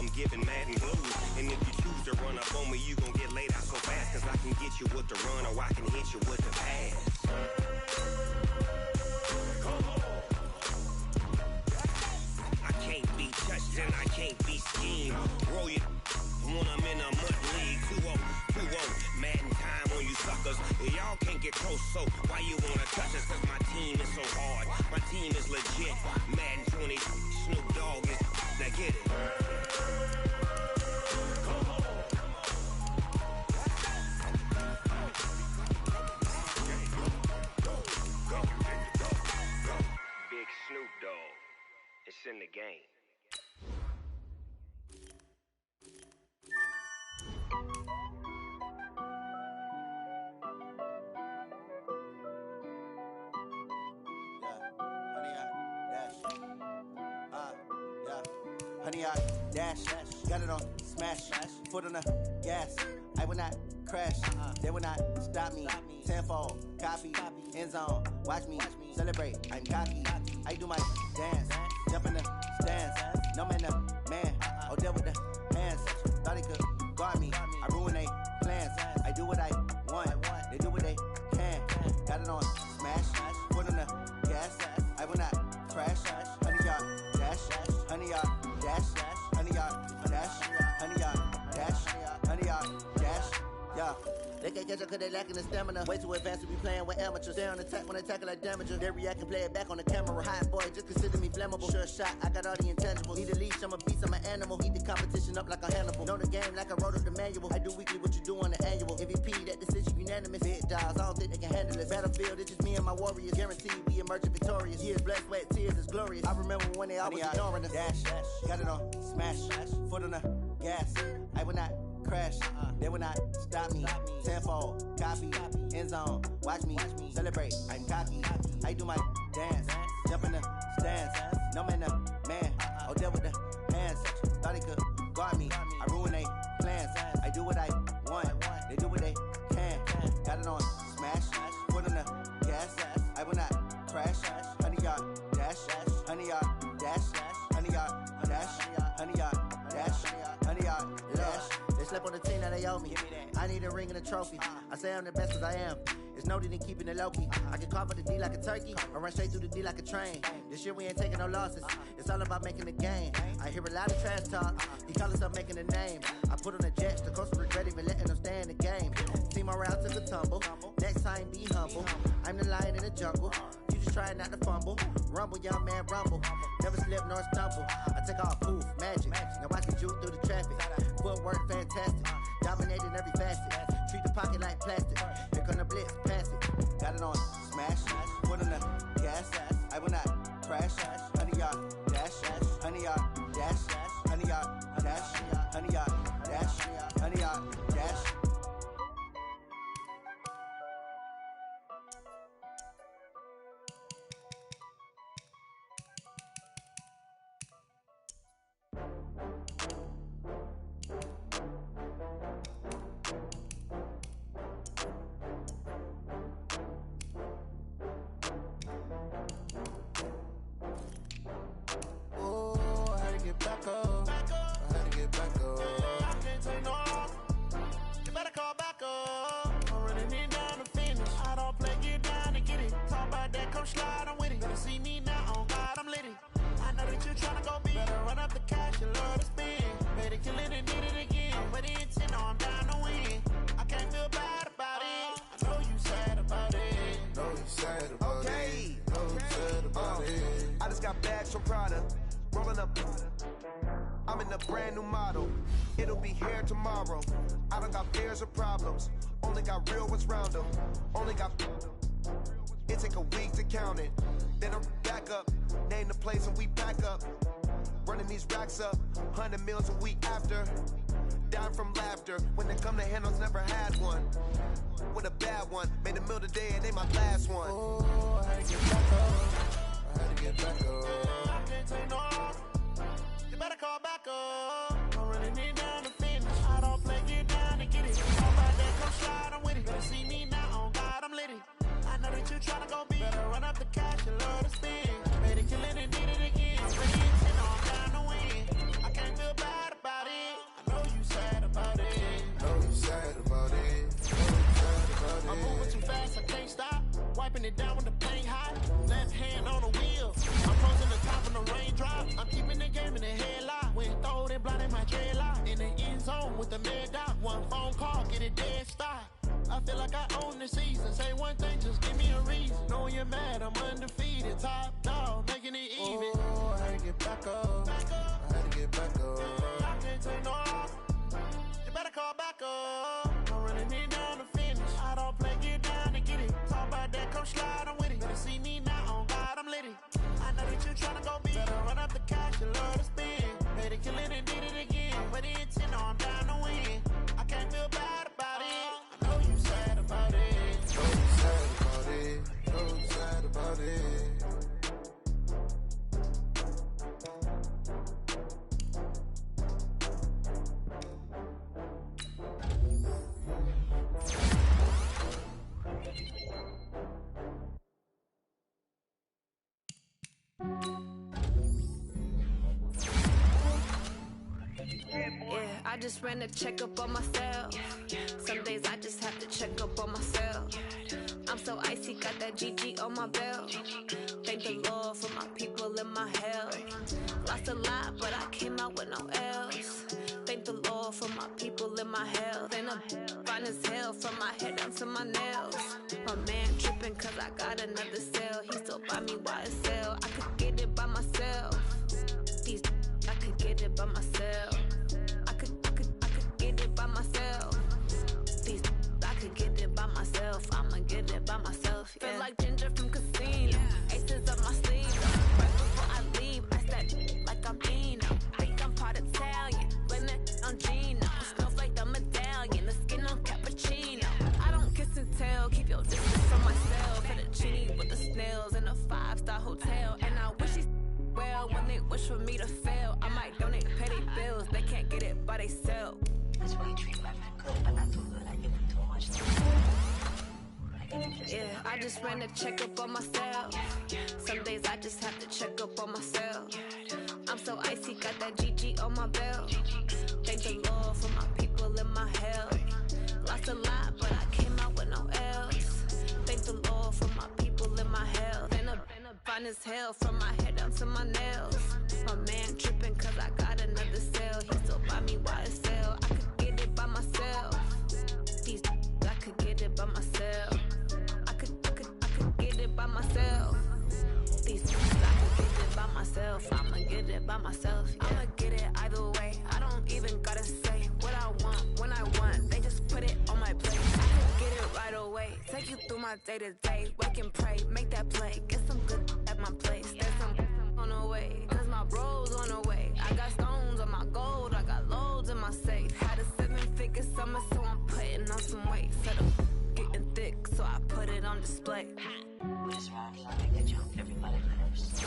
I'm giving mad and blues. And if you choose to run up on me, you gon' get laid out so fast. Cause I can get you with the run or I can hit you with the pass. I can't be touched and I can't be schemed. Roll you when I'm in a mud league. 2-0, 2-0, mad in time on you suckers. Y'all can't get close, so why you wanna touch us? Cause my team is so hard, my team is legit. Madden 20, Snoop Dogg is, now get it. Big Snoop Dogg, it's in the game. Honey, I dash, got it on smash, foot on the gas. I will not crash, they will not stop me. Tenfold, copy, end zone, watch me celebrate. I'm cocky, I do my dance, jump in the stands. No man, the man, oh deal with the hands. Thought he could guard me, I ruin they plans. I do what I want, they do what they can. Got it on smash, foot on the gas. I will not crash, honey, y'all dash, honey, y'all dash, honey, y'all dash, honey, y'all dash, honey, y'all dash, yeah. They can't catch up cause they lacking the stamina. Way too advanced to be playing with amateurs. They on attack when they tackle like damager. They react and play it back on the camera. Hot boy, just consider me flammable. Sure shot, I got all the intangibles. Need a leash, I'm a beast, I'm an animal. Eat the competition up like a Hannibal. Know the game like I wrote up the manual. I do weekly what you do on the annual. MVP, that decision unanimous. Big dogs, I don't think they can handle it. Battlefield, it's just me and my warriors. Guaranteed we emerge victorious. Years, blood, sweat, tears, it's glorious. I remember when they always ignoring us. Dash, got it on smash, foot on the gas. I will not crash, they will not stop me. Tenfold, copy, end zone, watch me celebrate. I'm cocky, I do my dance, jump in the stands. No man, the man, oh deal with the hands. Thought he could guard me, I ruin they plans. I do what I want, they do what they can. Got it on smash, foot on the gas. I will not crash, honey, y'all dash, honey, y'all dash, honey, y'all dash, honey, y'all dash, honey, y'all dash. They slept on the team that they owe me. I need a ring and a trophy. I say I'm the best cause I am. It's no need in keeping it low-key. I can carve up the D like a turkey or run straight through the D like a train. This year we ain't taking no losses. It's all about making the game. I hear a lot of trash talk. He call himself making a name. I put on the Jets. The coach regret even letting them stay in the game. Team morale took a tumble. Next time be humble. I'm the lion in the jungle. You just try not to fumble. Rumble, young man, rumble. Never slip nor stumble. I take off poof, magic. Now I can juke through the traffic. Footwork fantastic. Dominating every facet. Treat the pocket like plastic. Here come the blitz, pass it. Got it on smash. Foot on the gas. I will not crash. Honey, y'all dash. Honey, y'all dash. Honey, y'all dash. Honey, y'all dash. Honey, y'all dash. Back up. I had to get back up. I can't take no loss. You better call back up. I'm running it down to finish. I don't play, get down to get it. Talk about that, come slide, I'm with it. Better see me now, on God, I'm litty. I know that you tryna go big. Better run up the cash, you love to spend. Better kill it and did it again. I'm with the intent, no, I'm down to win. I can't feel bad about it. I know you sad about it. Know you sad about Okay. it. Know you sad about it. I just got bags from Prada. Rolling up, I'm in a brand new model. It'll be here tomorrow. I don't got fears or problems. Only got real ones round them. Only got. It take a week to count it. Then I'm back up. Name the place and we back up. Running these racks up. 100 meals a week after. Down from laughter. When they come to handles, never had one. With a bad one. Made a meal today and they my last one. Oh, I had to get back up. I had to get back up. I can't take no loss. You better call back up. I'm running it down to finish. I don't play, get down to get it. All about that, come slide, I'm with it. Better see me now, on God, I'm litty. I know that you tryna go big. Better run up the cash, you love to spend. Better kill it and did it again. I'm ready to know I'm down to win. I can't feel bad about zone with the mad dot. One phone call, get it dead stop. I feel like I own the season. Say one thing, just give me a reason. Knowing you're mad, I'm undefeated. Top dog, making it even. Oh, I had to get back up. I had to get back up. I can't take no off. You better call back up. I'm running it down to finish. I don't play, get down to get it. Talk about that, come slide, I'm with it. Better see me now, on God, I'm litty. I know that you tryna go big. Better run up the cash, you love to spend. Better kill it and did it again. But the intent, no, I'm down to win. I can't feel bad about it. I know you sad about it. So sad about it. So sad about it. Yeah, I just ran a checkup on myself. Some days I just have to check up on myself. I'm so icy, got that GG on my belt. Thank the Lord for my people in my health. Lost a lot, but I came out with no L's. Thank the Lord for my people in my health. And I'm fine as hell from my head down to my nails. My man tripping cause I got another cell. He still buy me YSL. I could get it by myself. These I could get it by myself. I could get it by myself. These I could get it by myself. I'ma get it by myself. Yeah. Feel like Ginger from Casino. Aces up my sleeve. Right before I leave, I said like I'm Dino. Think I'm part Italian. Blame it on Gino. Snowflake the medallion. The skin on cappuccino. I don't kiss and tell. Keep your distance from myself. Fettuccine with the snails in a 5-star hotel. And I wish he's well when they wish for me to fail. I might donate, pay their bills. They can't get it by themselves. That's why you treat my friend good, but not too good. I give him too much time. Yeah, I just ran a checkup on myself. Some days I just have to check up on myself. I'm so icy, got that GG on my belt. Thank the Lord for my people in my health. Lost a lot, but I came out with no L's. Thank the Lord for my people in my health. And I'm fine as hell from my head down to my nails. My man tripping cause I got another cell. He still buy me YSL. I could get it by myself. These I could get it by myself. I could get it by myself. These I could get it by myself. I'ma get it by myself. Yeah. I'ma get it either way. I don't even gotta say what I want when I want. They just put it on my plate. I could get it right away. Take you through my day to day. Wake and pray, make that play. Get some good at my place. There's some on the way. Cause my bros on the way. I got stones on my gold. I got loads in my safe. Had a 7-figure summer, so I'm putting on some weight. Set up getting thick, so I put it on display. This round, you make that jump. Everybody first.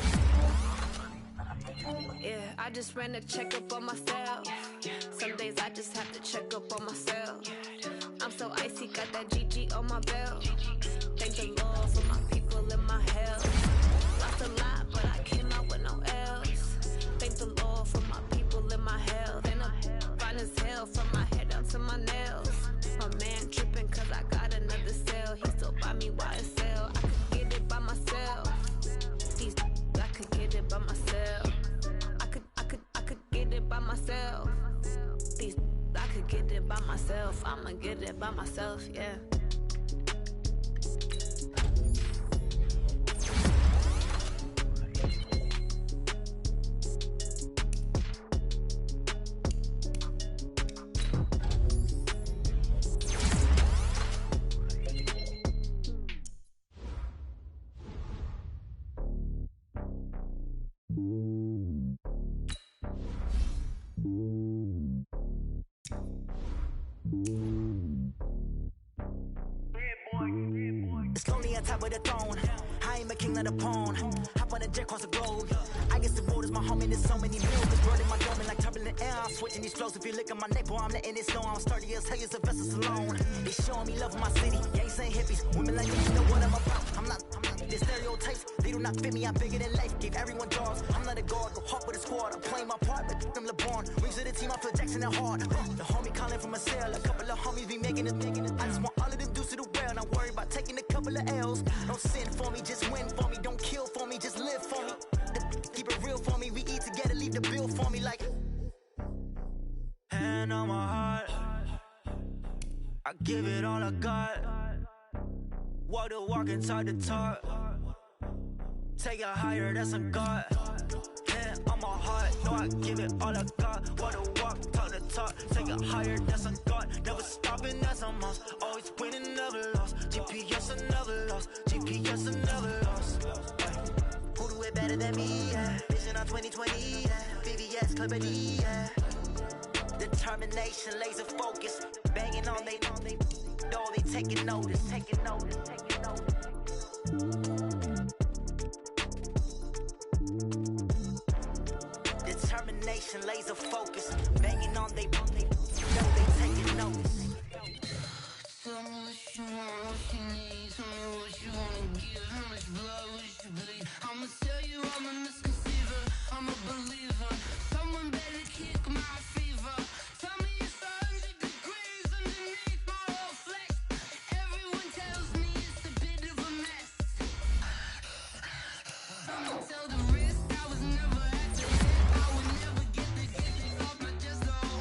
Yeah, I just ran a checkup on myself. Some days I just have to check up on myself. I'm so icy, got that GG on my belt. Thank the Lord for my people in my health. Lost a lot, but I came out with no L's. Thank the Lord for my people in my health. And I'm fine as hell from my head down to my nails. My man tripping cause I got another cell. He still buy me YSL. I could get it by myself. These I could get it by myself. I could get it by myself. These I could get it by myself. I'ma get it by myself, yeah. It's lonely on top of the throne. I ain't a king, not a pawn. Hop on a jet across the globe. I guess the world is my home and there's so many bills. Word in my dome like turbulent air. I'm switching these flows. If you look at my neck, boy, I'm letting it snow. I'm sturdy as hell, as a vessel alone. They showing me love in my city. Gangs ain't hippies. Women like me, you know what I'm about. I'm not the stereotypes. They do not fit me. I'm bigger than life. Gave everyone jobs. I'm not a guard. Go hard with a squad. I'm playing my part, but them LeBron. Rings to the team. I feel Jackson and hard. The homie calling from a cell. A couple of homies be making it. I just want all of them dudes to do well. Not worry about taking a couple of L's. Don't sin for me, just win for me. Don't kill for me, just live for me. Keep it real for me. We eat together, leave the bill for me like. And beating on my heart. I give it all I got. Walk the walk and talk the talk. Take it higher, that's a God. Hand on my heart, know I give it all I got. Walk the walk, talk the talk. Take it higher, that's a God. Never stopping, that's a must. Always winning, never lost. GPS, I never lost. GPS, I never lost. Who do it better than me? Yeah. Vision on 2020. Yeah. VVS, Clippity. Yeah. Determination, laser focus. Banging on they know they taking notice. Taking notice. Taking notice. Determination, laser focus. Banging on they know they taking notice. Tell me what you want, what you need. Tell me what you wanna give. How much blood would you bleed? I'ma tell you I'm a misconceiver. I'm a believer. Someone better kick my fever. Tell me it's 100 degrees underneath my whole flesh. Everyone tells me it's a bit of a mess. I'ma tell the risk I was never at the hit. I would never get the off my chest though.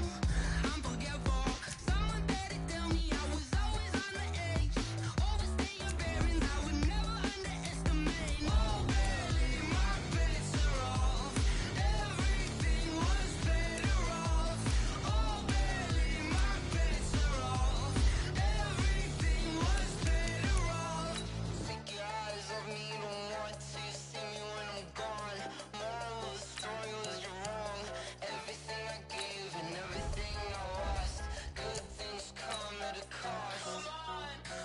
I'm forgetful. Someone better tell me I was always on the edge. Overstay your bearings, I would never underestimate. Oh barely, my bets are off. Everything was better off. Oh barely, my bets are off. Everything was better off. Take your eyes off me, don't want to see me when I'm gone. Moral of the story was you're wrong. Everything I gave and everything I lost. Good things come at a cost.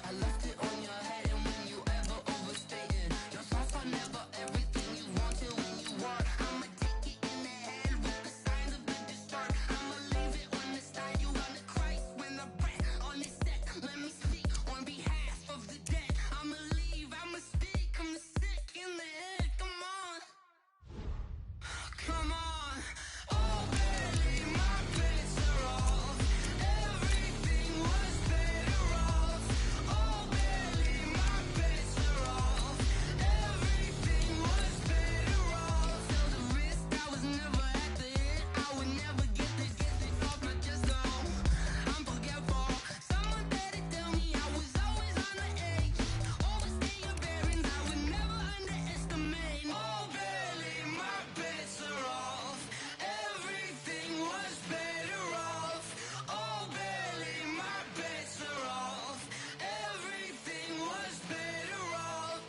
I left it on your head, and when you ever overstated your thoughts are never everything you wanted when you want. I'ma take it in the head with the signs of a distort. I'ma leave it on the side. You on the Christ when the breath on the set. Let me speak on behalf of the dead. I'ma leave, I'ma speak. I'm the sick in the head. Come on, come on. Oh, barely, my bets are off. Everything was better off. Oh, barely, my bets are off. Everything was better off. Tell the risk I was never at the hit. I would never get the off my chest though. I'm forgetful. Someone better tell me I was always on the edge. Overstay your bearings, I would never underestimate. Oh, barely, my bets are off. Everything was better off. Oh, barely, my bets are off. Everything was better off.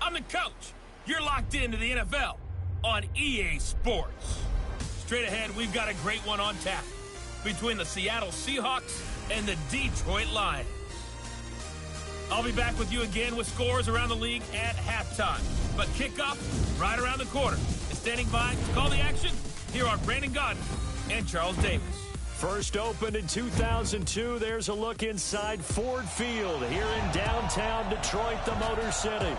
I'm the coach. You're locked into the NFL on EA Sports. Straight ahead, we've got a great one on tap between the Seattle Seahawks and the Detroit Lions. I'll be back with you again with scores around the league at halftime. But kickoff right around the corner. And standing by to call the action, here are Brandon Godden and Charles Davis. First opened in 2002, there's a look inside Ford Field here in downtown Detroit, the Motor City.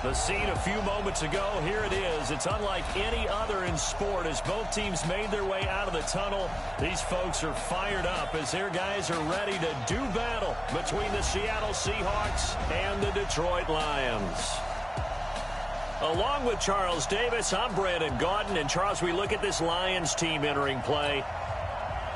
The scene a few moments ago, here it is. It's unlike any other in sport as both teams made their way out of the tunnel. These folks are fired up as their guys are ready to do battle between the Seattle Seahawks and the Detroit Lions. Along with Charles Davis, I'm Brandon Gaudin. And Charles, we look at this Lions team entering play.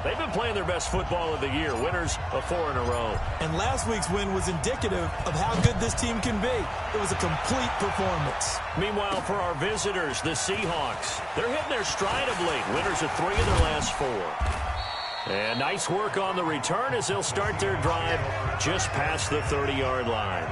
They've been playing their best football of the year, winners of 4 in a row. And last week's win was indicative of how good this team can be. It was a complete performance. Meanwhile, for our visitors, the Seahawks, they're hitting their stride of late, winners of 3 of their last 4. And nice work on the return as they'll start their drive just past the 30-yard line.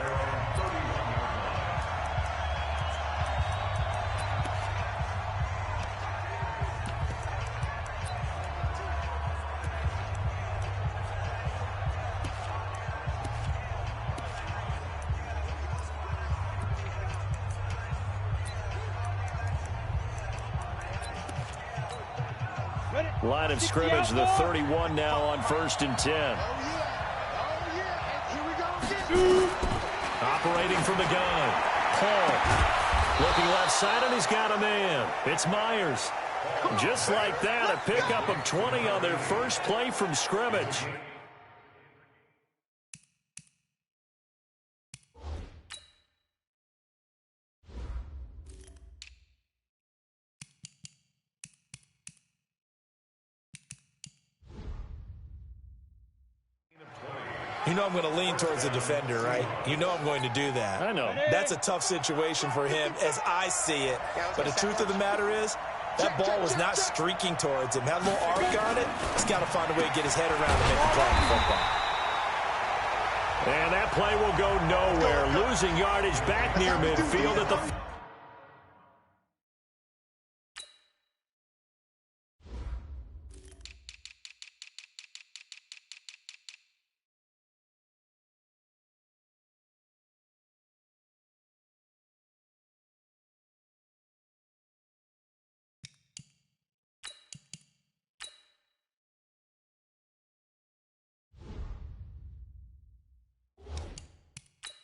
Line of scrimmage, the 31 now on 1st and 10. Operating from the gun. Paul looking left side, and he's got a man. It's Myers. Just like that, a pickup of 20 on their first play from scrimmage. You know I'm going to lean towards the defender, right? You know I'm going to do that. I know. That's a tough situation for him as I see it. But the truth of the matter is, that ball was not streaking towards him. Had a little arc on it. He's got to find a way to get his head around and make the play in football. And that play will go nowhere. Losing yardage back near midfield at the...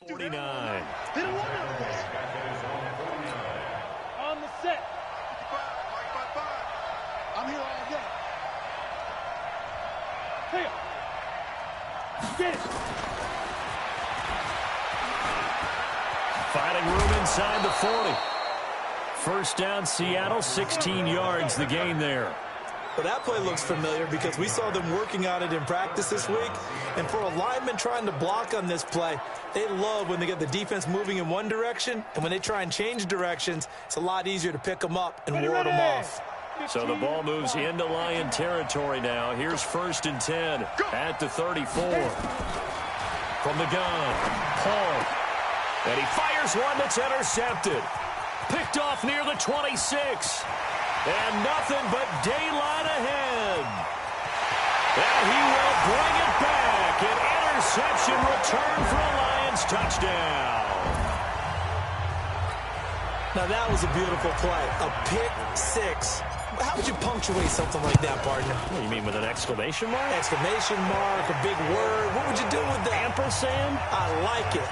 On the set. I'm here all day. Here. Get it. Finding room inside the 40. First down, Seattle, 16 yards the gain there. Well, that play looks familiar because we saw them working on it in practice this week. And for a lineman trying to block on this play, they love when they get the defense moving in one direction. And when they try and change directions, it's a lot easier to pick them up and ward them off. So the ball moves into Lion territory now. Here's 1st and 10 at the 34. From the gun, Paul. And he fires one that's intercepted. Picked off near the 26. And nothing but daylight ahead. And he will bring it back. An interception return for a Lions touchdown. Now, that was a beautiful play. A pick six. How would you punctuate something like that, partner? What, you mean with an exclamation mark? Exclamation mark, a big word. What would you do with that? Ampersand? I like it.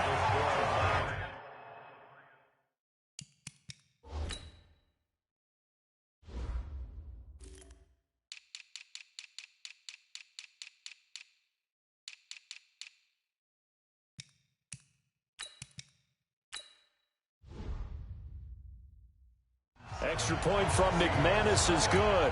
Extra point from McManus is good.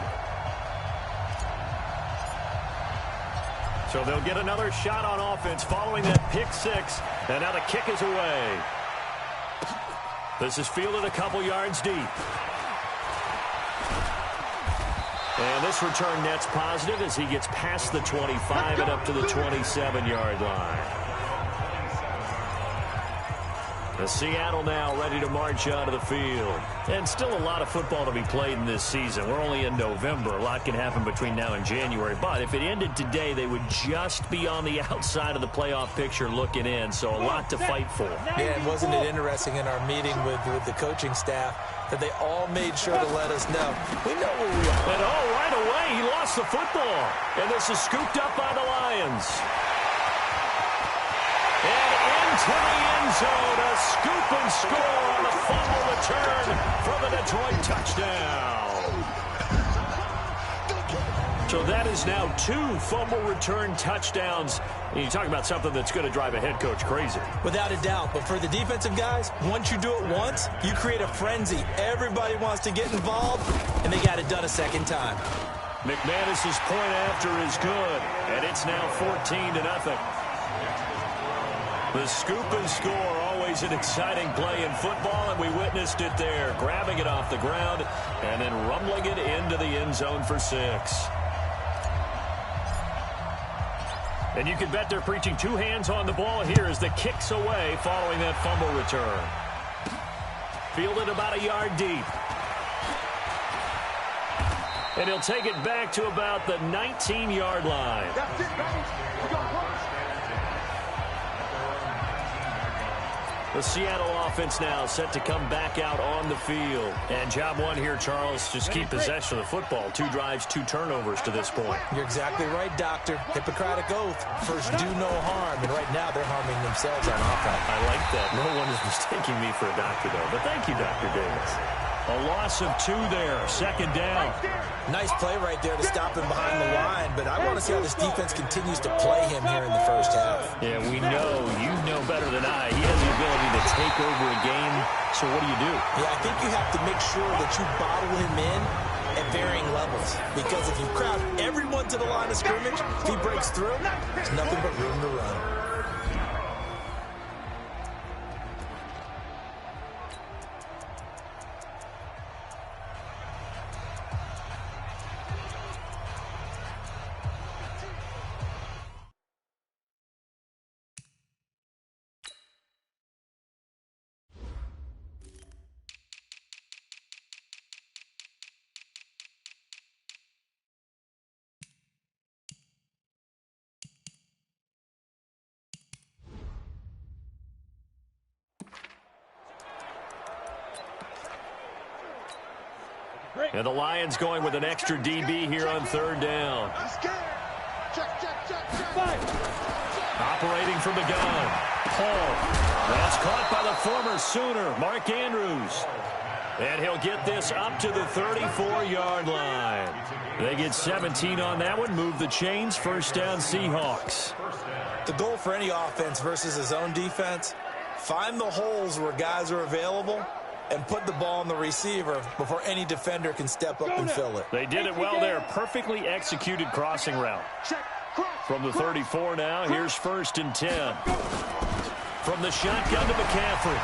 So they'll get another shot on offense following that pick six. And now the kick is away. This is fielded a couple yards deep. And this return net's positive as he gets past the 25 and up to the 27-yard line. The Seattle now ready to march out of the field. And still a lot of football to be played in this season. We're only in November. A lot can happen between now and January. But if it ended today, they would just be on the outside of the playoff picture looking in. So a lot to fight for. Yeah, and wasn't it interesting in our meeting with the coaching staff that they all made sure to let us know. We know where we are. And right away, he lost the football. And this is scooped up by the Lions. And into the end zone, a scoop and score on a fumble return for the Detroit touchdown. So that is now 2 fumble return touchdowns. And you talk about something that's going to drive a head coach crazy. Without a doubt. But for the defensive guys, once you do it once, you create a frenzy. Everybody wants to get involved, and they got it done a second time. McManus's point after is good, and it's now 14-0. The scoop and score, always an exciting play in football, and we witnessed it there, grabbing it off the ground and then rumbling it into the end zone for 6. And you can bet they're preaching 2 hands on the ball here as the kick's away following that fumble return. Fielded about a yard deep. And he'll take it back to about the 19-yard line. That's it, baby. We got one. The Seattle offense now set to come back out on the field. And job one here, Charles, just keep possession of the football. 2 drives, 2 turnovers to this point. You're exactly right, Doctor. Hippocratic oath. First, do no harm. And right now, they're harming themselves on offense. I like that. No one is mistaking me for a doctor, though. But thank you, Dr. Davis. A loss of 2 there. Second down. Nice play right there to stop him behind the line, but I want to see how this defense continues to play him here in the first half. Yeah, we know. You know better than I. He has the ability to take over a game, so what do you do? Yeah, I think you have to make sure that you bottle him in at varying levels, because if you crowd everyone to the line of scrimmage, if he breaks through, there's nothing but room to run. And the Lions going with an extra DB here on third down. Operating from the gun. Paul. That's caught by the former Sooner, Mark Andrews. And he'll get this up to the 34-yard line. They get 17 on that one. Move the chains. First down, Seahawks. The goal for any offense versus his own defense, find the holes where guys are available and put the ball on the receiver before any defender can step up and fill it. They did it well there. Perfectly executed crossing route. From the 34 now, here's 1st and 10. From the shotgun to McCaffrey.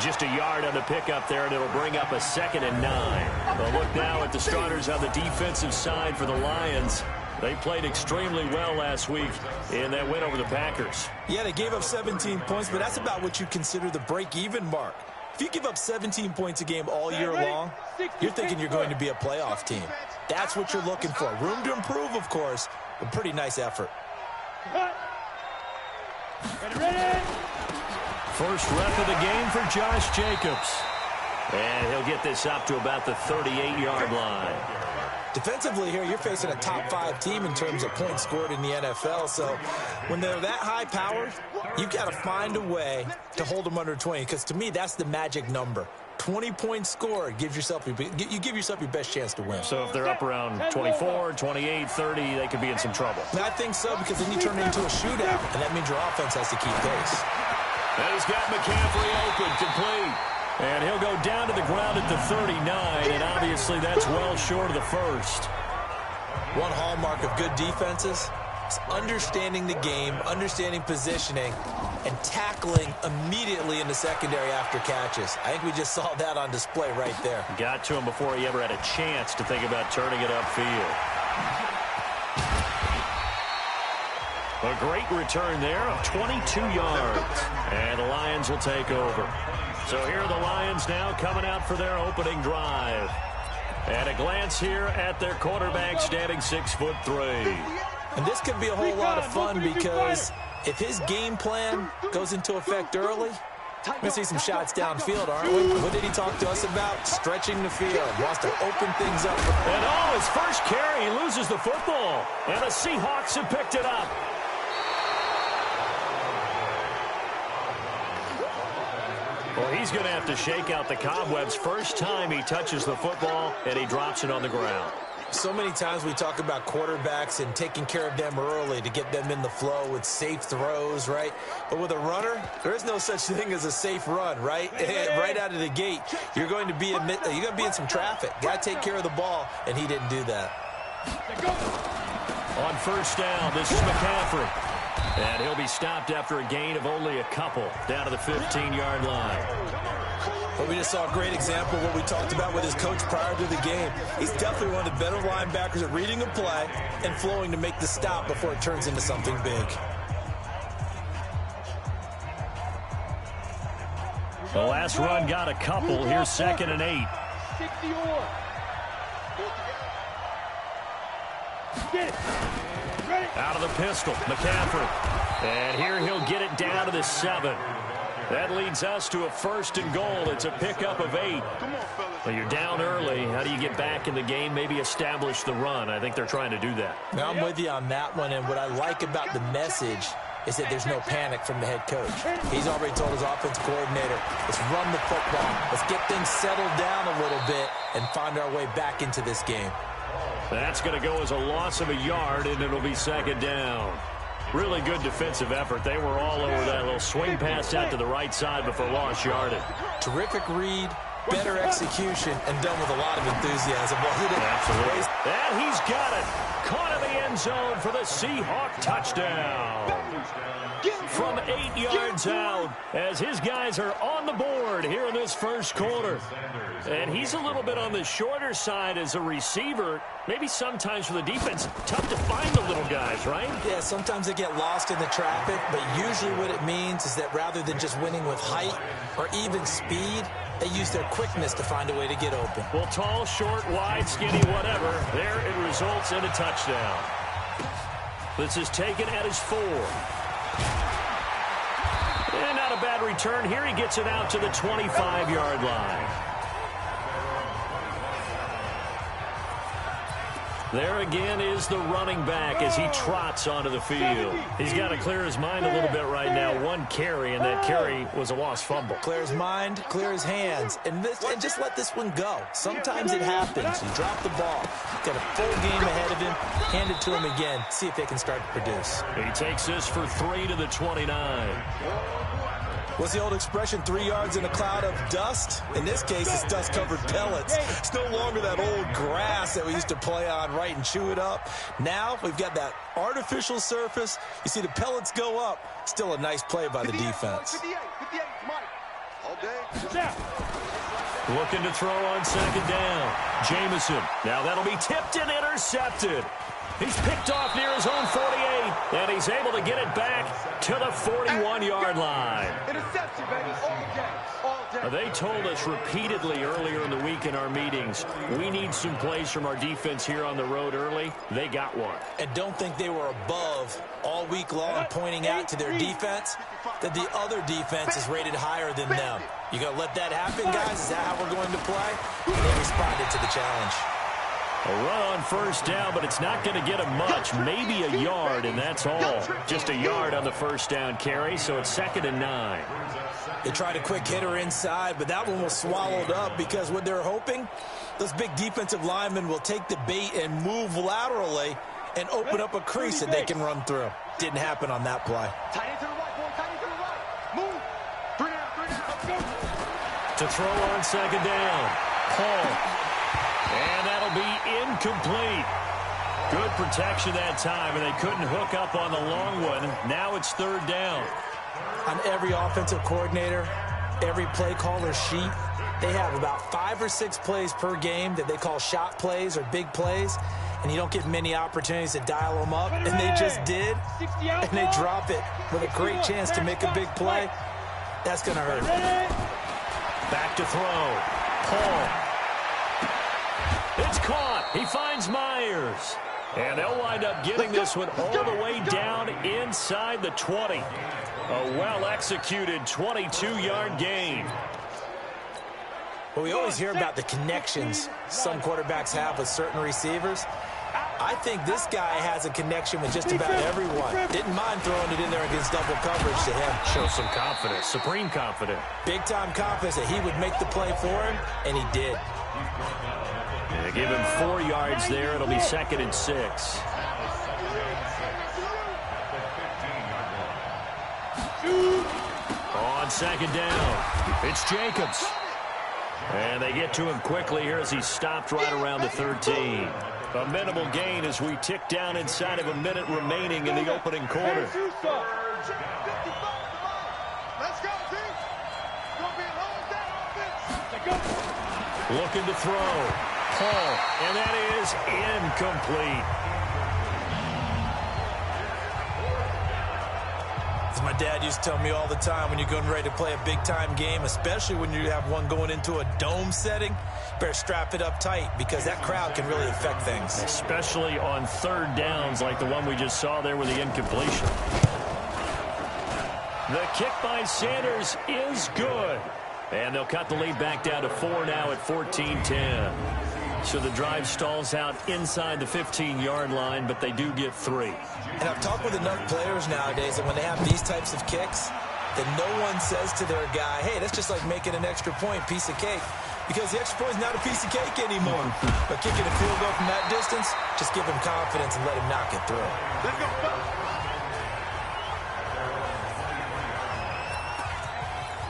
Just a yard on the pickup there, and it'll bring up a 2nd and 9. Well, look now at the starters on the defensive side for the Lions. They played extremely well last week in that win over the Packers. Yeah, they gave up 17 points, but that's about what you consider the break-even mark. If you give up 17 points a game all year long, you're thinking you're going to be a playoff team. That's what you're looking for. Room to improve, of course, but pretty nice effort. First rep of the game for Josh Jacobs. And he'll get this up to about the 38-yard line. Defensively here, you're facing a top-5 team in terms of points scored in the NFL. So when they're that high-powered, you've got to find a way to hold them under 20, because to me, that's the magic number. 20 points scored, you give yourself your best chance to win. So if they're up around 24, 28, 30, they could be in some trouble. And I think so, because then you turn it into a shootout, and that means your offense has to keep pace. And he's got McCaffrey open, complete. And he'll go down to the ground at the 39, and obviously that's well short of the first. One hallmark of good defenses is understanding the game, understanding positioning, and tackling immediately in the secondary after catches. I think we just saw that on display right there. Got to him before he ever had a chance to think about turning it upfield. A great return there of 22 yards. And the Lions will take over. So here are the Lions now coming out for their opening drive. And a glance here at their quarterback standing 6'3". And this could be a whole lot of fun, because if his game plan goes into effect early, we're going to see some shots downfield, aren't we? What did he talk to us about? Stretching the field. Wants to open things up. And his first carry, he loses the football. And the Seahawks have picked it up. Well, he's going to have to shake out the cobwebs. First time he touches the football, and he drops it on the ground. So many times we talk about quarterbacks and taking care of them early to get them in the flow with safe throws, right? But with a runner, there is no such thing as a safe run, right? Right out of the gate, you're going to be in some traffic. Got to take care of the ball, and he didn't do that. On first down, this is McCaffrey. And he'll be stopped after a gain of only a couple, down to the 15-yard line. Well, we just saw a great example of what we talked about with his coach prior to the game. He's definitely one of the better linebackers at reading a play and flowing to make the stop before it turns into something big. The last run got a couple. Here's 2nd and 8. Out of the pistol, McCaffrey. And here he'll get it down to the 7. That leads us to a 1st and goal. It's a pickup of 8. Well, you're down early. How do you get back in the game, maybe establish the run? I think they're trying to do that. Now, I'm with you on that one, and what I like about the message is that there's no panic from the head coach. He's already told his offensive coordinator, let's run the football. Let's get things settled down a little bit and find our way back into this game. That's going to go as a loss of a yard, and it'll be second down. Really good defensive effort. They were all over that little swing pass out to the right side before lost yardage. Terrific read, better execution, and done with a lot of enthusiasm. Absolutely. And he's got it. Caught in the end zone for the Seahawk touchdown. From 8 yards out, as his guys are on the board here in this first quarter. And he's a little bit on the shorter side as a receiver. Maybe sometimes for the defense, tough to find the little guys, right? Yeah, sometimes they get lost in the traffic, but usually what it means is that rather than just winning with height or even speed, they use their quickness to find a way to get open. Well, tall, short, wide, skinny, whatever, there it results in a touchdown. This is taken at his 4. And not a bad return here. He gets it out to the 25-yard line. There again is the running back as he trots onto the field. He's got to clear his mind a little bit right now. One carry, and that carry was a lost fumble. Clear his mind, clear his hands, and just let this one go. Sometimes it happens. You drop the ball. Got a full game ahead of him. Hand it to him again. See if they can start to produce. He takes this for 3 to the 29. What's the old expression, 3 yards in a cloud of dust? In this case, it's dust-covered pellets. It's no longer that old grass that we used to play on, right, and chew it up. Now we've got that artificial surface. You see the pellets go up. Still a nice play by the defense. 58, Mike. All day. Looking to throw on second down. Jamison. Now that'll be tipped and intercepted. He's picked off near his own 48, and he's able to get it back to the 41-yard line. Interception, baby, all day. They told us repeatedly earlier in the week in our meetings, we need some plays from our defense here on the road early. They got one. And don't think they were above all week long pointing out to their defense that the other defense is rated higher than them. You going to let that happen, guys? Is that how we're going to play? And they responded to the challenge. A run on first down, but it's not going to get him much. Maybe a yard, and that's all. Just a yard on the first down carry, so it's 2nd and 9. They tried a quick hitter inside, but that one was swallowed up because what they're hoping, those big defensive linemen will take the bait and move laterally and open up a crease that they can run through. Didn't happen on that play. Tight end to the right, boy. Tight end to the right. Move. 3 down. Let's go. To throw on second down. Paul. And that'll be incomplete. Good protection that time, and they couldn't hook up on the long one. Now it's 3rd down. On every offensive coordinator, every play caller sheet, they have about 5 or 6 plays per game that they call shot plays or big plays, and you don't get many opportunities to dial them up, and they just did, and they drop it with a great chance to make a big play. That's going to hurt. Back to throw. Paul. It's caught. He finds Myers. And they'll wind up getting this one all the way down inside the 20. A well-executed 22-yard gain. Well, we always hear about the connections some quarterbacks have with certain receivers. I think this guy has a connection with just about everyone. Didn't mind throwing it in there against double coverage to him. Shows some confidence, supreme confidence. Big-time confidence that he would make the play for him, and he did. They give him 4 yards there. It'll be 2nd and 6. On second down, it's Jacobs. And they get to him quickly here as he stopped right around the 13. A minimal gain as we tick down inside of a minute remaining in the opening quarter. Let's go, team. Gonna be a long day on this. Looking to throw. Paul, and that is incomplete. As my dad used to tell me all the time, when you're getting ready to play a big-time game, especially when you have one going into a dome setting, better strap it up tight because that crowd can really affect things. Especially on 3rd downs like the one we just saw there with the incompletion. The kick by Sanders is good. And they'll cut the lead back down to 4 now at 14-10. So the drive stalls out inside the 15-yard line, but they do get 3. And I've talked with enough players nowadays that when they have these types of kicks, that no one says to their guy, hey, that's just like making an extra point, piece of cake. Because the extra point is not a piece of cake anymore. But kicking a field goal from that distance, just give him confidence and let him knock it through. Let's go.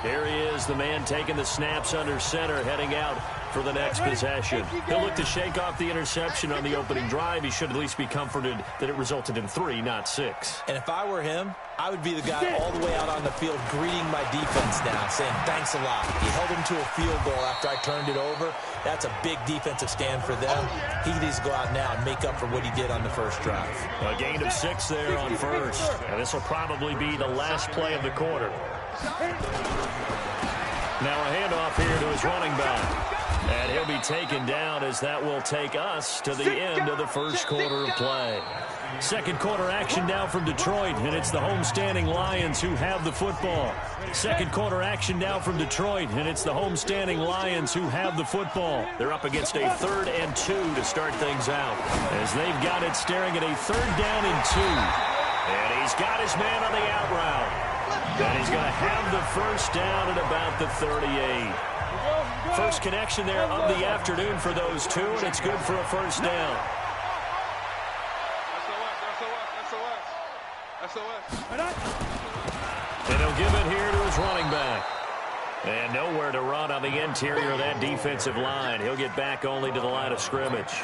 Here he is, the man taking the snaps under center, heading out for the next possession. He'll look to shake off the interception on the opening drive. He should at least be comforted that it resulted in 3, not 6. And if I were him, I would be the guy all the way out on the field greeting my defense now, saying thanks a lot. He held him to a field goal after I turned it over. That's a big defensive stand for them. He needs to go out now and make up for what he did on the first drive. A gain of 6 there on first. And this will probably be the last play of the quarter. Now a handoff here to his running back. And he'll be taken down as that will take us to the end of the first quarter of play. Second quarter action now from Detroit, and it's the homestanding Lions who have the football. Second quarter action now from Detroit, and it's the homestanding Lions who have the football. They're up against a 3rd and 2 to start things out, as they've got it staring at a 3rd down and 2. And he's got his man on the out route. And he's going to have the first down at about the 38. First connection there of the afternoon for those two, and it's good for a first down. And he'll give it here to his running back. And nowhere to run on the interior of that defensive line. He'll get back only to the line of scrimmage.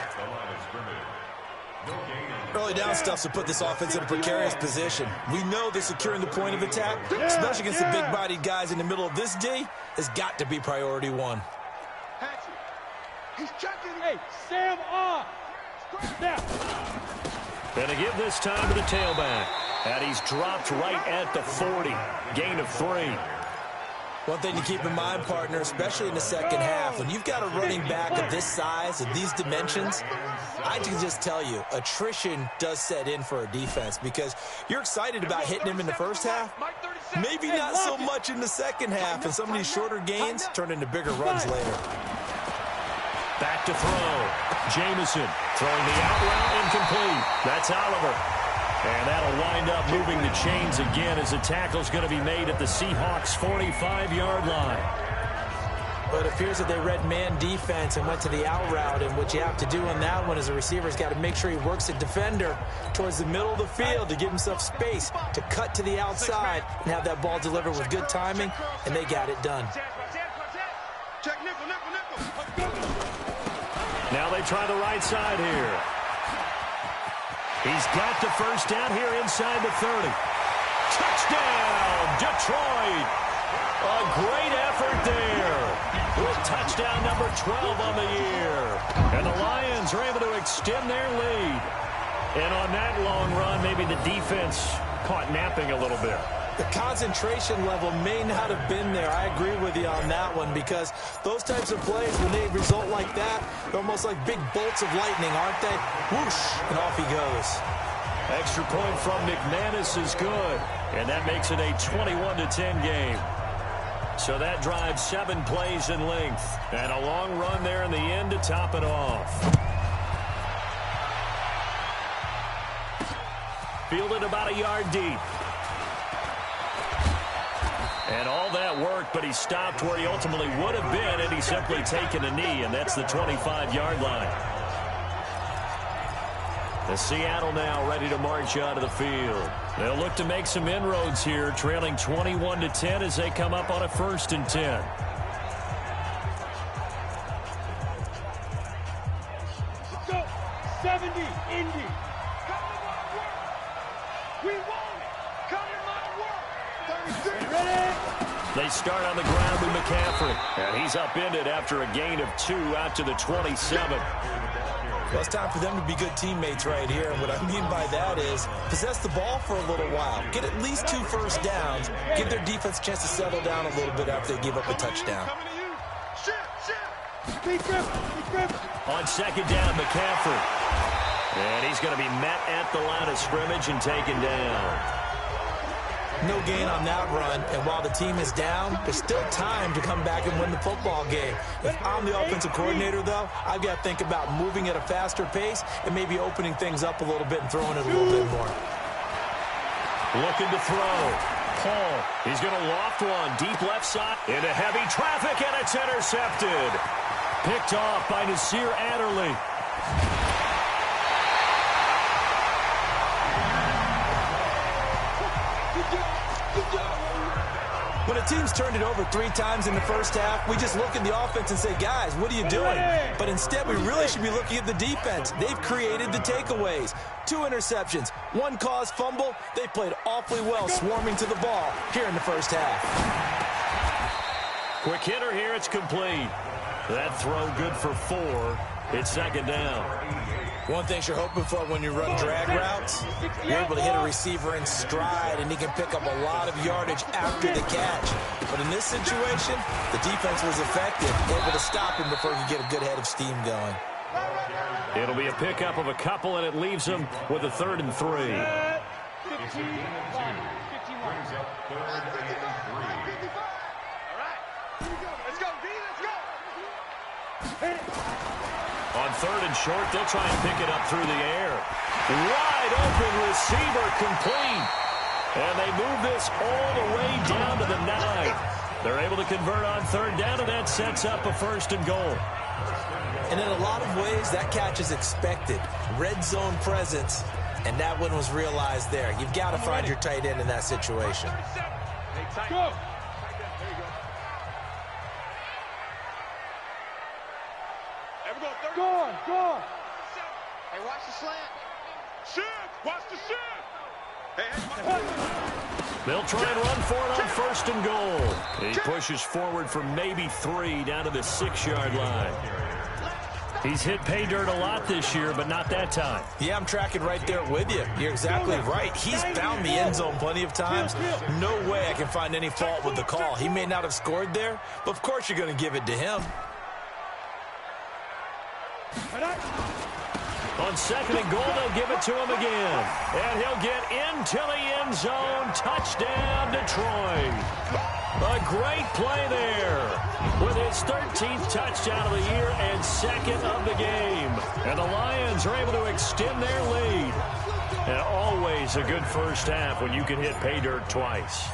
Early down stuff to put this offense in a precarious position. We know that securing the point of attack, especially against the big-bodied guys in the middle of this D, has got to be priority 1. He's checking. Hey, Sam off. And to give this time to the tailback. And he's dropped right at the 40. Gain of 3. One thing to keep in mind, partner, especially in the second half, when you've got a running back of this size, of these dimensions, I can just tell you, attrition does set in for a defense because you're excited about hitting him in the first half, maybe not so much in the second half, and some of these shorter gains turn into bigger runs later. Back to throw. Jamison throwing the out route incomplete. That's Oliver. And that'll wind up moving the chains again as the tackle's going to be made at the Seahawks' 45-yard line. But it appears that they read man defense and went to the out route, and what you have to do on that one is a receiver's got to make sure he works a defender towards the middle of the field to give himself space to cut to the outside and have that ball delivered with good timing, and they got it done. Now they try the right side here. He's got the first down here inside the 30. Touchdown, Detroit. A great effort there. With touchdown number 12 on the year. And the Lions are able to extend their lead. And on that long run, maybe the defense caught napping a little bit. The concentration level may not have been there. I agree with you on that one because those types of plays, when they result like that, they're almost like big bolts of lightning, aren't they? Whoosh, and off he goes. Extra point from McManus is good, and that makes it a 21-10 game. So that drives 7 plays in length, and a long run there in the end to top it off. Fielded about a yard deep. And all that worked, but he stopped where he ultimately would have been, and he's simply taken a knee, and that's the 25-yard line. The Seattle now ready to march out of the field. They'll look to make some inroads here, trailing 21-10 as they come up on a 1st and 10. Let's go. 70, Indy. Come to my work. We want it. Come to my work. 36. Ready? They start on the ground with McCaffrey. And he's upended after a gain of 2 out to the 27. Well, it's time for them to be good teammates right here. And what I mean by that is possess the ball for a little while. Get at least 2 first downs. Give their defense a chance to settle down a little bit after they give up a touchdown. On 2nd down, McCaffrey. And he's going to be met at the line of scrimmage and taken down. No gain on that run, and while the team is down, there's still time to come back and win the football game. If I'm the offensive coordinator, though, I've got to think about moving at a faster pace and maybe opening things up a little bit and throwing it a little bit more. Looking to throw. Paul, he's going to loft one deep left side into heavy traffic, and it's intercepted. Picked off by Nasir Adderley. When a team's turned it over 3 times in the first half, we just look at the offense and say, guys, what are you doing? But instead, we really should be looking at the defense. They've created the takeaways. 2 interceptions, 1 caused fumble. They played awfully well swarming to the ball here in the first half. Quick hitter here, it's complete. That throw good for 4. It's second down. One thing you're hoping for when you run drag routes, you're able to hit a receiver in stride, and he can pick up a lot of yardage after the catch. But in this situation, the defense was effective, able to stop him before he could get a good head of steam going. It'll be a pickup of a couple, and it leaves him with a 3rd and 3. 51. On 3rd and short, they'll try and pick it up through the air. Wide open receiver complete. And they move this all the way down to the 9. They're able to convert on 3rd down, and that sets up a 1st and goal. And in a lot of ways, that catch is expected. Red zone presence, and that one was realized there. You've got to find your tight end in that situation. Go. Go on, go on. Hey, watch the slant. Shoot! Watch the shoot! Hey. They'll try and run for it on 1st and goal. He pushes forward for maybe 3 down to the 6-yard line. He's hit pay dirt a lot this year, but not that time. Yeah, I'm tracking right there with you. You're exactly right. He's found the end zone plenty of times. No way I can find any fault with the call. He may not have scored there, but of course you're going to give it to him. On 2nd and goal, they'll give it to him again. And he'll get into the end zone. Touchdown, Detroit. A great play there with his 13th touchdown of the year and 2nd of the game. And the Lions are able to extend their lead. And always a good first half when you can hit pay dirt twice.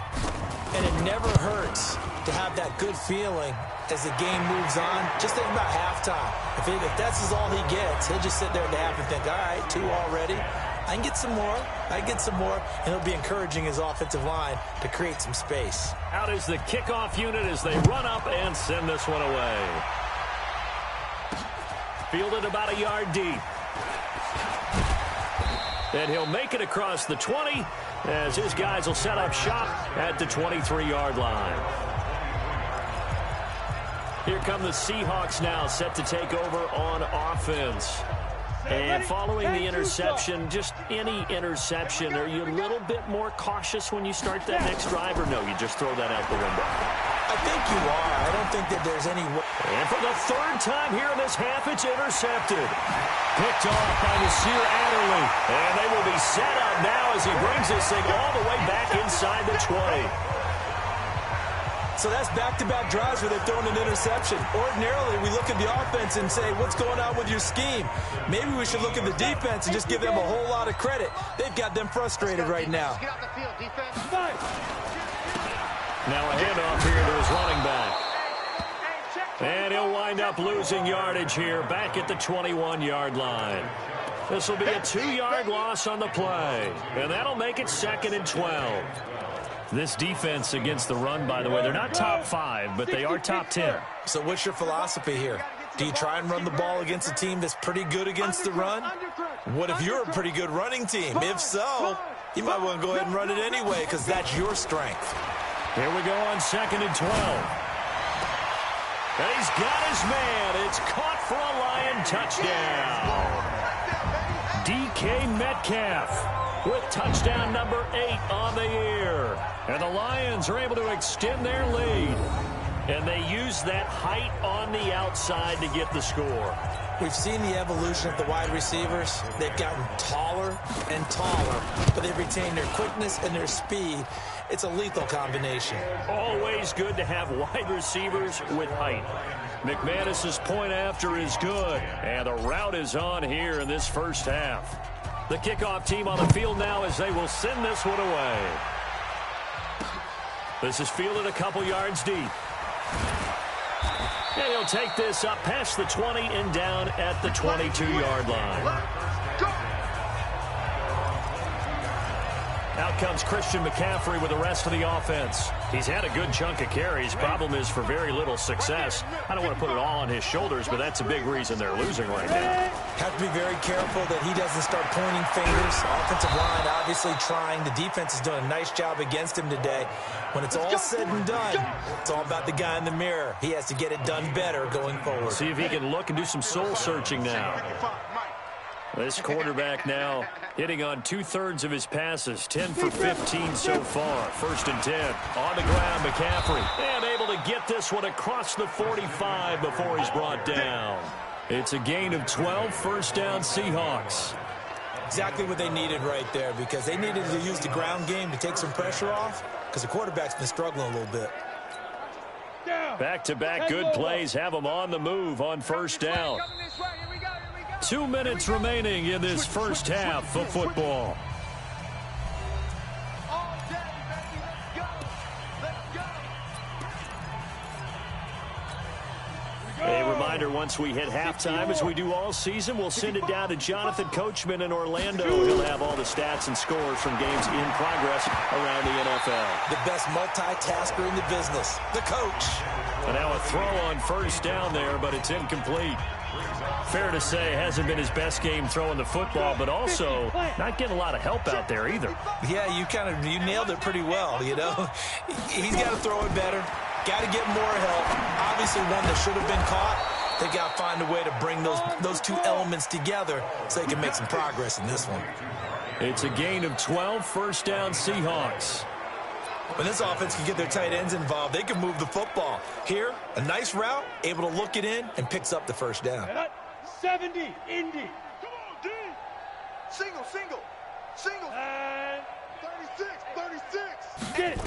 And it never hurts to have that good feeling as the game moves on. Just think about halftime. If that's all he gets, he'll just sit there at the half and think, all right, 2 already. I can get some more. I can get some more. And he'll be encouraging his offensive line to create some space. Out is the kickoff unit as they run up and send this one away. Fielded about a yard deep. And he'll make it across the 20 as his guys will set up shop at the 23-yard line. Here come the Seahawks now, set to take over on offense. And following the interception, just any interception, are you a little bit more cautious when you start that next drive, or no, you just throw that out the window? I think you are. I don't think that there's any way. And for the 3rd time here in this half, it's intercepted. Picked off by Nasir Adderley. And they will be set up now as he brings this thing all the way back inside the 20. So that's back-to-back drives where they've thrown an interception. Ordinarily, we look at the offense and say, what's going on with your scheme? Maybe we should look at the defense and just give them a whole lot of credit. They've got them frustrated right now. Get off the field, defense. Now a handoff here to his running back. And he'll wind up losing yardage here back at the 21-yard line. This will be a 2-yard loss on the play. And that'll make it 2nd and 12. This defense against the run, by the way, they're not top 5, but they are top 10. So what's your philosophy here? Do you try and run the ball against a team that's pretty good against the run? What if you're a pretty good running team? If so, you might want to go ahead and run it anyway because that's your strength. Here we go on 2nd and 12. And he's got his man. It's caught for a Lion touchdown. DK Metcalf with touchdown number 8 on the year. And the Lions are able to extend their lead. And they use that height on the outside to get the score. We've seen the evolution of the wide receivers. They've gotten taller and taller, but they've retained their quickness and their speed. It's a lethal combination. Always good to have wide receivers with height. McManus's point after is good, and the route is on here in this first half. The kickoff team on the field now as they will send this one away. This is fielded a couple yards deep. And he'll take this up past the 20 and down at the 22-yard line. Out comes Christian McCaffrey with the rest of the offense. He's had a good chunk of carries. Problem is for very little success. I don't want to put it all on his shoulders, but that's a big reason they're losing right now. Have to be very careful that he doesn't start pointing fingers. Offensive line obviously trying. The defense is doing a nice job against him today. When it's all said and done, it's all about the guy in the mirror. He has to get it done better going forward. See if he can look and do some soul searching now. This quarterback now hitting on 2/3 of his passes, 10 for 15 so far. 1st and 10. On the ground, McCaffrey. And able to get this one across the 45 before he's brought down. It's a gain of 12, first down Seahawks. Exactly what they needed right there, because they needed to use the ground game to take some pressure off, because the quarterback's been struggling a little bit. Back-to-back good plays have them on the move on first down. 2 minutes remaining in this first half of football. A reminder, once we hit halftime, as we do all season, we'll send it down to Jonathan Coachman in Orlando. He'll have all the stats and scores from games in progress around the NFL. The best multitasker in the business, the coach. And now a throw on first down there, but it's incomplete. Fair to say, hasn't been his best game throwing the football, but also not getting a lot of help out there either. Yeah, you nailed it pretty well, you know. He's got to throw it better. Got to get more help. Obviously one that should have been caught. They got to find a way to bring those two elements together so they can make some progress in this one. It's a gain of 12, first down Seahawks. When this offense can get their tight ends involved, they can move the football. Here, a nice route, able to look it in, and picks up the first down. 70, Indy. Come on, D. Single. And 36. Get it.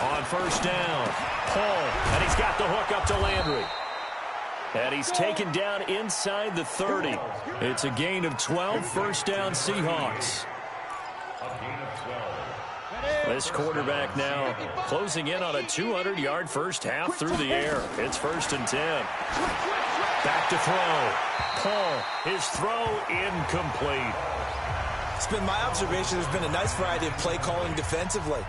On first down, Paul, and he's got the hook up to Landry. And he's taken down inside the 30. It's a gain of 12, first down Seahawks. This quarterback now closing in on a 200-yard first half through the air. It's 1st and 10. Back to throw. Paul, his throw incomplete. It's been my observation there's been a nice variety of play calling defensively.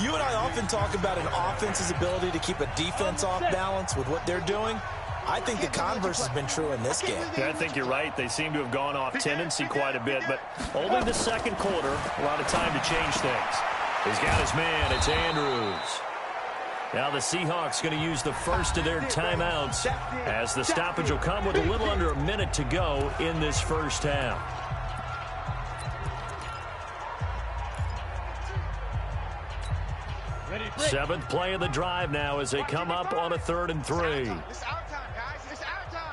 You and I often talk about an offense's ability to keep a defense off balance with what they're doing. I think the converse has been true in this game. Yeah, I think you're right. They seem to have gone off tendency quite a bit, but only the second quarter, a lot of time to change things. He's got his man. It's Andrews. Now the Seahawks going to use the first of their timeouts as the stoppage will come with a little under a minute to go in this first half. Seventh play of the drive now as they come up on a 3rd and 3. It's our time, guys. It's our time.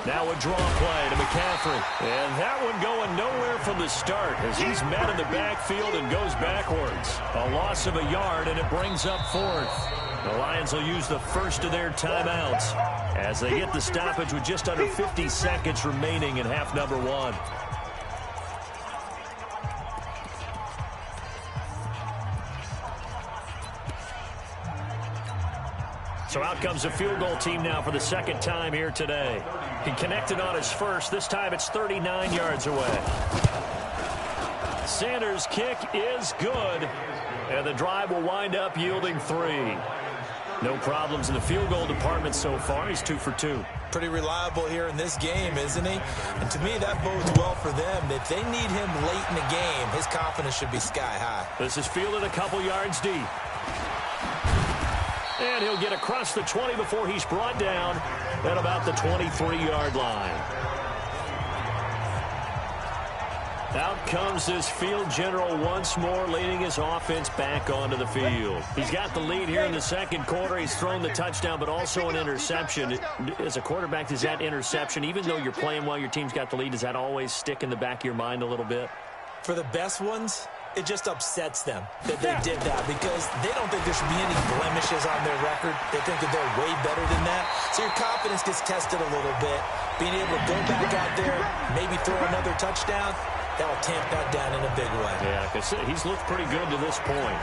Now a draw play to McCaffrey. And that one going nowhere from the start as he's met in the backfield and goes backwards. A loss of a yard, and it brings up 4th. The Lions will use the first of their timeouts as they get the stoppage with just under 50 seconds remaining in half number 1. So out comes the field goal team now for the second time here today. He connected on his first. This time it's 39 yards away. Sanders' kick is good. And the drive will wind up yielding 3. No problems in the field goal department so far. He's 2 for 2. Pretty reliable here in this game, isn't he? And to me, that bodes well for them. If they need him late in the game, his confidence should be sky high. This is fielded a couple yards deep. And he'll get across the 20 before he's brought down at about the 23-yard line. Out comes this field general once more, leading his offense back onto the field. He's got the lead here in the second quarter. He's thrown the touchdown, but also an interception. As a quarterback, does that interception, even though you're playing well, your team's got the lead, does that always stick in the back of your mind a little bit? For the best ones, it just upsets them that they did that because they don't think there should be any blemishes on their record. They think that they're way better than that. So your confidence gets tested a little bit. Being able to go back out there, maybe throw another touchdown, that will tamp that down in a big way. Yeah, because he's looked pretty good to this point.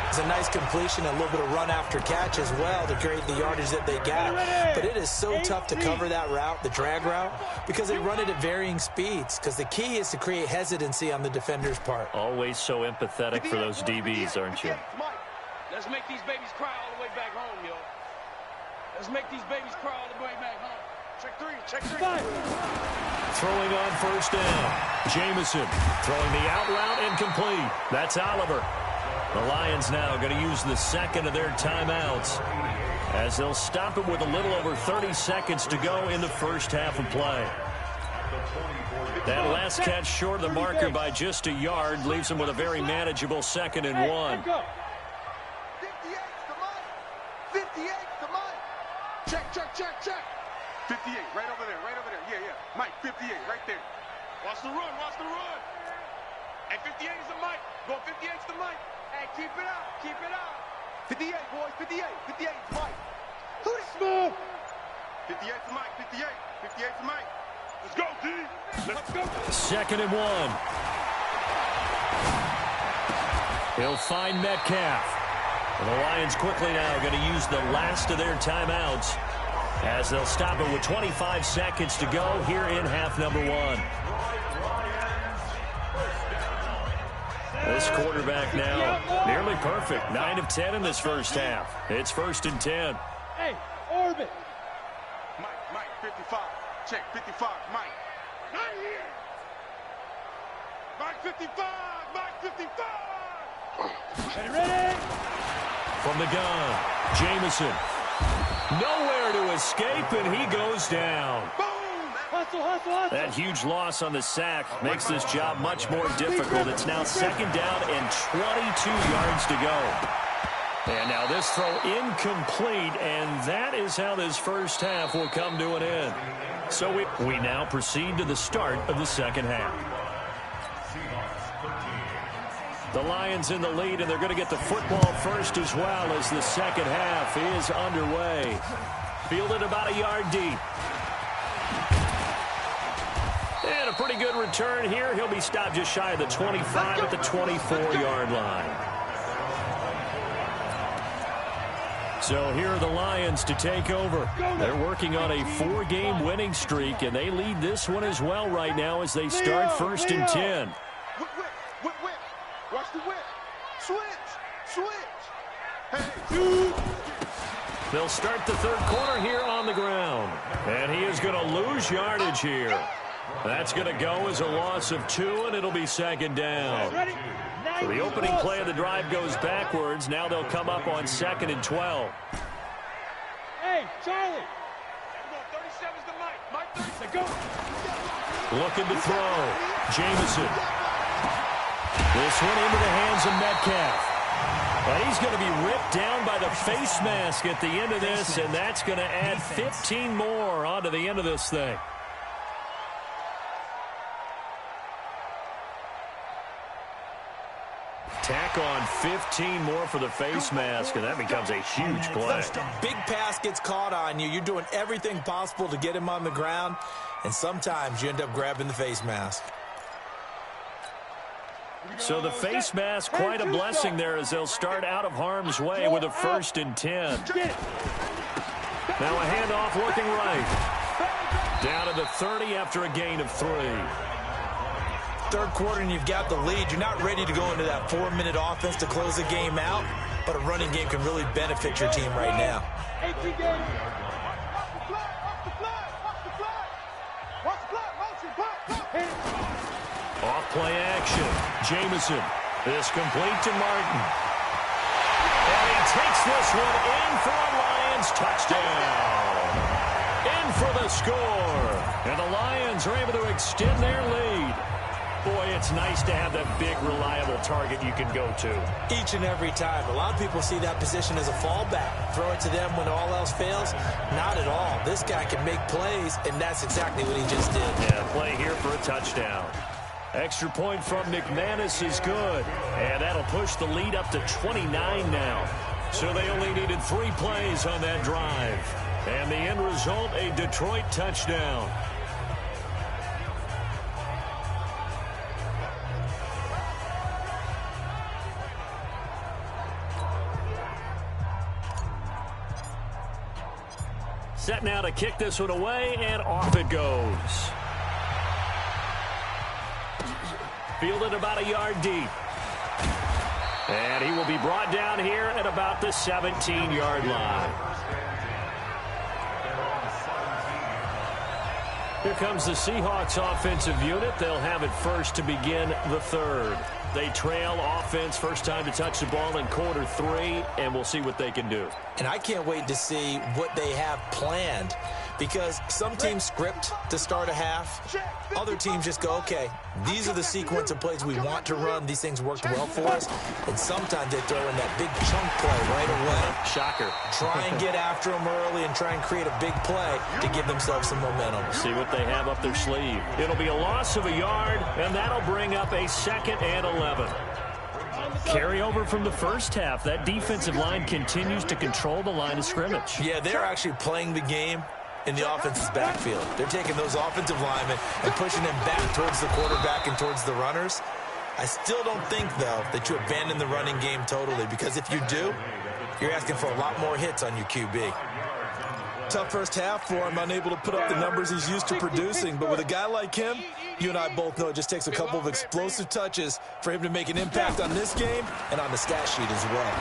It's a nice completion, a little bit of run after catch as well to create the yardage that they got. But it is so tough to cover that route, the drag route, because they run it at varying speeds. Because the key is to create hesitancy on the defender's part. Always so empathetic for those DBs, aren't you? Let's make these babies cry all the way back home, yo. Let's make these babies cry all the way back home. Check three, check three. Throwing on first down. Jamison throwing the out route incomplete. That's Oliver. The Lions now going to use the second of their timeouts as they'll stop it with a little over 30 seconds to go in the first half of play. That last catch short of the marker by just a yard leaves them with a very manageable 2nd and 1. 58's the mic. Check, check, check, check. 58, right over there, right over there. Yeah, yeah. Mike, 58, right there. Watch the run, watch the run. And 58 is the mic. Go 58's the mic. Hey, keep it up, keep it up. 58, boys, 58. 58's the mic. Who this move? 58's the mic, 58. 58's the mic. Let's go, D. Let's go. 2nd and 1. He'll find Metcalf. And the Lions quickly now going to use the last of their timeouts as they'll stop it with 25 seconds to go here in half number 1. This quarterback now nearly perfect. 9 of 10 in this first half. It's 1st and 10. Hey, orbit. Mike, 55. Check, 55. Mike. Not here. Mike, 55. Mike, 55. Ready? From the gun, Jamison. Nowhere to escape, and he goes down. Hustle, hustle, hustle. That huge loss on the sack makes this job much more difficult. It's now 2nd down and 22 yards to go. And now this throw incomplete, and that is how this first half will come to an end. So we now proceed to the start of the second half. The Lions in the lead, and they're going to get the football first as well as the second half is underway. Fielded about a yard deep. And a pretty good return here. He'll be stopped just shy of the 25 at the 24-yard line. So here are the Lions to take over. They're working on a 4-game winning streak, and they lead this one as well right now as they start 1st and 10. Whip. Watch the whip. Switch. Hey, They'll start the third quarter here on the ground. And he is going to lose yardage here. That's going to go as a loss of 2, and it'll be 2nd down. So the opening play of the drive goes backwards. Now they'll come up on 2nd and 12. Hey, Charlie. 37's the mic. Mike 37. Go. Looking to throw. Jamison. This one into the hands of Metcalf. But he's going to be ripped down by the face mask at the end of this, and that's going to add 15 more onto the end of this thing. Tack on 15 more for the face mask, and that becomes a huge play. Big pass gets caught on you. You're doing everything possible to get him on the ground, and sometimes you end up grabbing the face mask. So the face mask, quite a blessing there as they'll start out of harm's way with a 1st and 10. Now a handoff looking right. Down to the 30 after a gain of 3. Third quarter and you've got the lead. You're not ready to go into that 4-minute offense to close the game out, but a running game can really benefit your team right now. Off play action. Jamison. This complete to Martin. And he takes this one in for a Lions touchdown. In for the score. And the Lions are able to extend their lead. Boy, it's nice to have that big, reliable target you can go to. Each and every time. A lot of people see that position as a fallback. Throw it to them when all else fails. Not at all. This guy can make plays, and that's exactly what he just did. Yeah, play here for a touchdown. Extra point from McManus is good. And that'll push the lead up to 29 now. So they only needed 3 plays on that drive. And the end result, a Detroit touchdown. Set now to kick this one away, and off it goes. Fielded about a yard deep. And he will be brought down here at about the 17-yard line. Here comes the Seahawks offensive unit. They'll have it first to begin the third. They trail offense, first time to touch the ball in quarter 3, and we'll see what they can do. And I can't wait to see what they have planned, because some teams script to start a half. Other teams just go, okay, these are the sequence of plays we want to run. These things worked well for us. And sometimes they throw in that big chunk play right away. Shocker. Try and get after them early and try and create a big play to give themselves some momentum. See what they have up their sleeve. It'll be a loss of a yard, and that'll bring up a 2nd and 11. Carry over from the first half. That defensive line continues to control the line of scrimmage. Yeah, they're actually playing the game in the offense's backfield. They're taking those offensive linemen and pushing them back towards the quarterback and towards the runners. I still don't think, though, that you abandon the running game totally, because if you do, you're asking for a lot more hits on your QB. Tough first half for him, unable to put up the numbers he's used to producing. But with a guy like him, you and I both know it just takes a couple of explosive touches for him to make an impact on this game and on the stat sheet as well.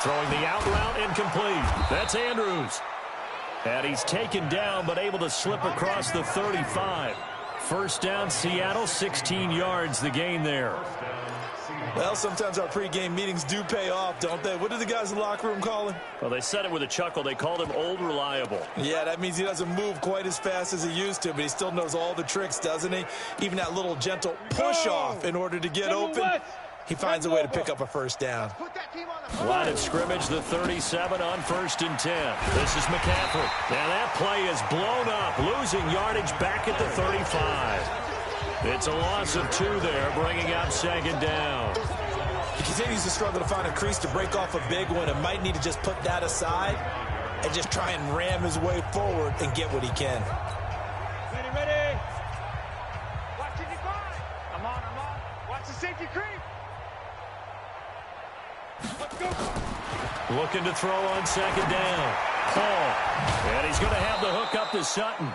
Throwing the out route incomplete. That's Andrews. And he's taken down, but able to slip across the 35. First down, Seattle, 16 yards, the gain there. Well, sometimes our pregame meetings do pay off, don't they? What did the guys in the locker room call him? Well, they said it with a chuckle. They called him Old Reliable. Yeah, that means he doesn't move quite as fast as he used to, but he still knows all the tricks, doesn't he? Even that little gentle push-off in order to get open. He finds a way to pick up a first down. Line of scrimmage, the 37 on 1st and 10. This is McCaffrey. And that play is blown up, losing yardage back at the 35. It's a loss of 2 there, bringing up 2nd down. He continues to struggle to find a crease to break off a big one and might need to just put that aside and just try and ram his way forward and get what he can. Ready. Watch it, I'm on. Watch the safety creep. Let's go. Looking to throw on 2nd down. Paul. And he's going to have the hook up to Sutton.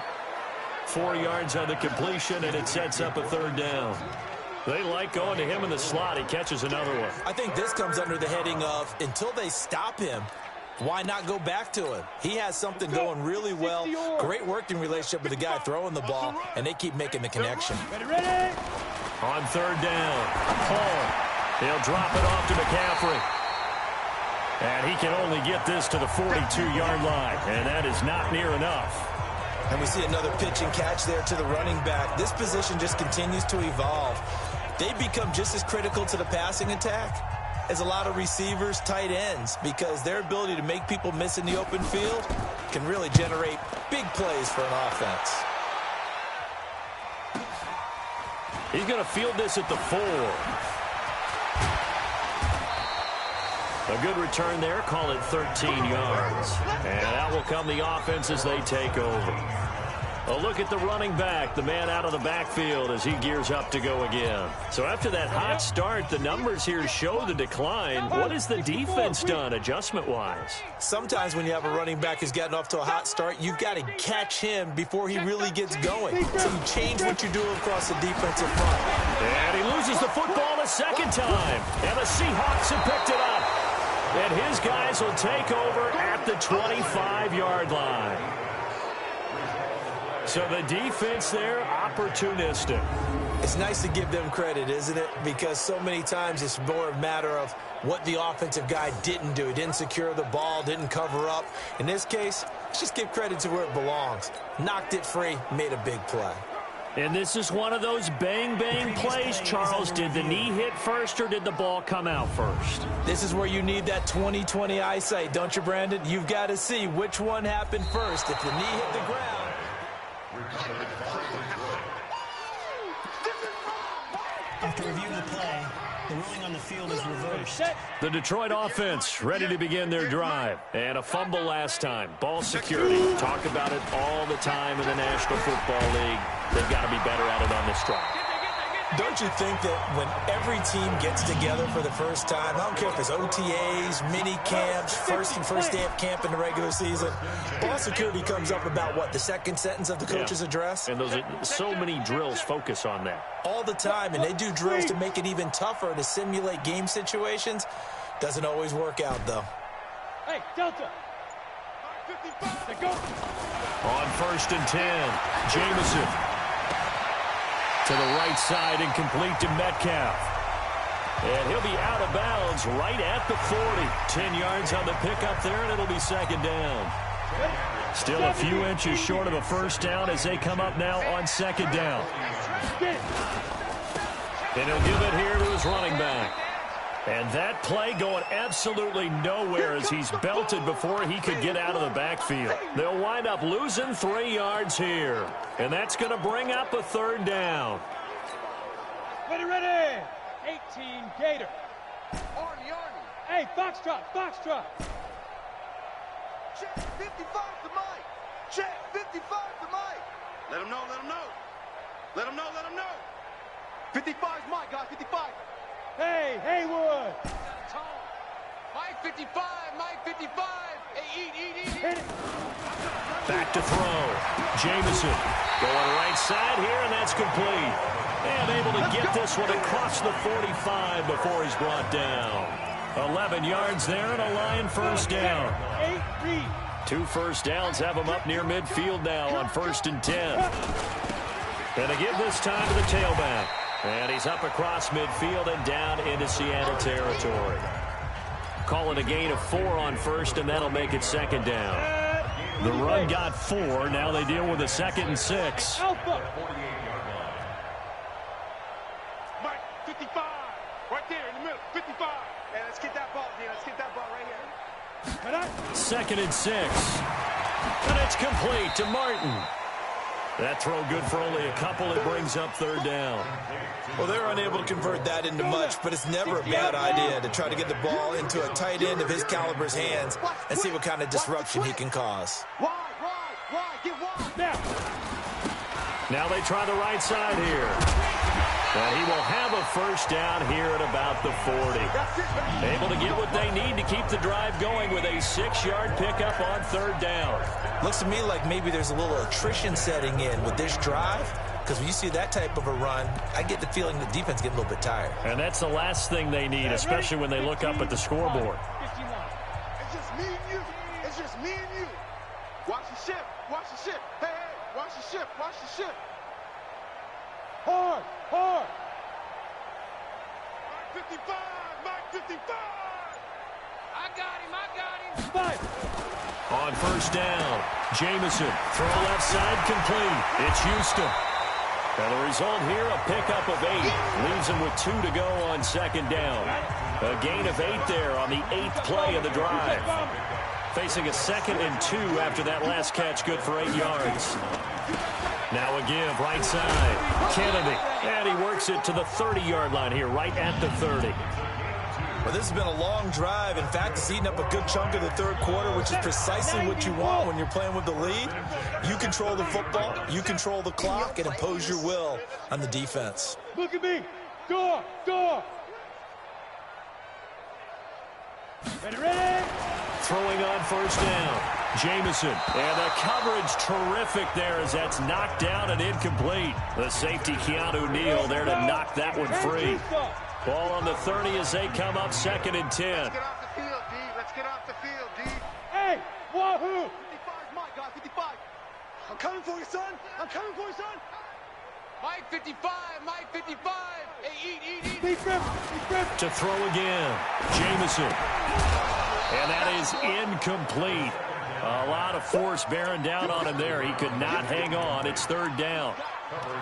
4 yards on the completion, and it sets up a 3rd down. They like going to him in the slot. He catches another one. I think this comes under the heading of, until they stop him, why not go back to him? He has something going really well. Great working relationship with the guy throwing the ball, and they keep making the connection. Ready. On 3rd down, Paul. He'll drop it off to McCaffrey. And he can only get this to the 42-yard line, and that is not near enough. And we see another pitch and catch there to the running back. This position just continues to evolve. They become just as critical to the passing attack as a lot of receivers, tight ends, because their ability to make people miss in the open field can really generate big plays for an offense. He's going to field this at the 4. A good return there, call it 13 yards. And out will come the offense as they take over. A look at the running back, the man out of the backfield as he gears up to go again. So after that hot start, the numbers here show the decline. What has the defense done adjustment-wise? Sometimes when you have a running back who's gotten off to a hot start, you've got to catch him before he really gets going. So you change what you do across the defensive front. And he loses the football a 2nd time. And the Seahawks have picked it up. And his guys will take over at the 25-yard line. So the defense there, opportunistic. It's nice to give them credit, isn't it? Because so many times it's more a matter of what the offensive guy didn't do. He didn't secure the ball, didn't cover up. In this case, let's just give credit to where it belongs. Knocked it free, made a big play. And this is one of those bang-bang plays, Charles. Did the knee hit first or did the ball come out first? This is where you need that 20/20 eyesight, don't you, Brandon? You've got to see which one happened first. If the knee hit the ground. After reviewing the play, the ruling on the field is reversed. The Detroit offense ready to begin their drive. And a fumble last time. Ball security. Talk about it all the time in the National Football League. They've got to be better at it on this drive. Don't you think that when every team gets together for the first time, I don't care if it's OTAs, mini camps, first day of camp in the regular season, ball security comes up about, what, the second sentence of the coach's address? And so many drills focus on that. All the time, and they do drills to make it even tougher to simulate game situations. Doesn't always work out, though. Hey, Delta. Go. On 1st and 10, Jameson. To the right side and complete to Metcalf. And he'll be out of bounds right at the 40. 10 yards on the pickup there, and it'll be second down. Still a few inches short of a first down as they come up now on second down. And he'll give it here to his running back. And that play going absolutely nowhere as he's belted before he could get out of the backfield. They'll wind up losing 3 yards here. And that's going to bring up a third down. Ready. 18, Gator. Arnie. Hey, Foxtrot. Check 55 to Mike. Check 55 to Mike. Let him know. 55's Mike, guys, 55. Hey, Haywood. Mike 55. Hey, eat. Back to throw. Jameson going right side here, and that's complete. And able to get this one across the 45 before he's brought down. 11 yards there and a Lion first down. 2 first downs have him up near midfield now on 1st and 10. And to give this time to the tailback. And he's up across midfield and down into Seattle territory. Calling a gain of 4 on 1st, and that'll make it second down. The run got 4. Now they deal with a 2nd and 6. Mike, 55. Right there in the middle, 55. Hey, let's get that ball, D. Let's get that ball right here. 2nd and 6. And it's complete to Martin. That throw good for only a couple. It brings up third down. Well, they're unable to convert that into much, but it's never a bad idea to try to get the ball into a tight end of his caliber's hands and see what kind of disruption he can cause. Get wide. Now they try the right side here. And he will have a first down here at about the 40. Able to get what they need to keep the drive going with a 6-yard pickup on third down. Looks to me like maybe there's a little attrition setting in with this drive, because when you see that type of a run, I get the feeling the defense getting a little bit tired. And that's the last thing they need, especially when they look up at the scoreboard. It's just me and you. Watch the ship. Hey, watch the ship. Hard. Mike 55. I got him. 5. On first down, Jameson, throw left side complete. It's Houston. And the result here, a pickup of 8. Leaves him with 2 to go on second down. A gain of 8 there on the 8th play of the drive. Facing a 2nd and 2 after that last catch, good for 8 yards. Now a give, right side, Kennedy. And he works it to the 30-yard line here, right at the 30. Well, this has been a long drive. In fact, it's eaten up a good chunk of the third quarter, which is precisely what you want when you're playing with the lead. You control the football, you control the clock, and impose your will on the defense. Look at me. Door. Ready. Throwing on first down, Jameson. And the coverage terrific there as that's knocked down and incomplete. The safety, Keanu Neal, there to knock that one free. Ball on the 30 as they come up 2nd and 10. Let's get off the field, D. Hey, wahoo! 55's Mike, guys, 55. I'm coming for you, son. Mike 55. Hey, eat. Deep grip. To throw again, Jameson. And that is incomplete. A lot of force bearing down on him there. He could not hang on. It's third down.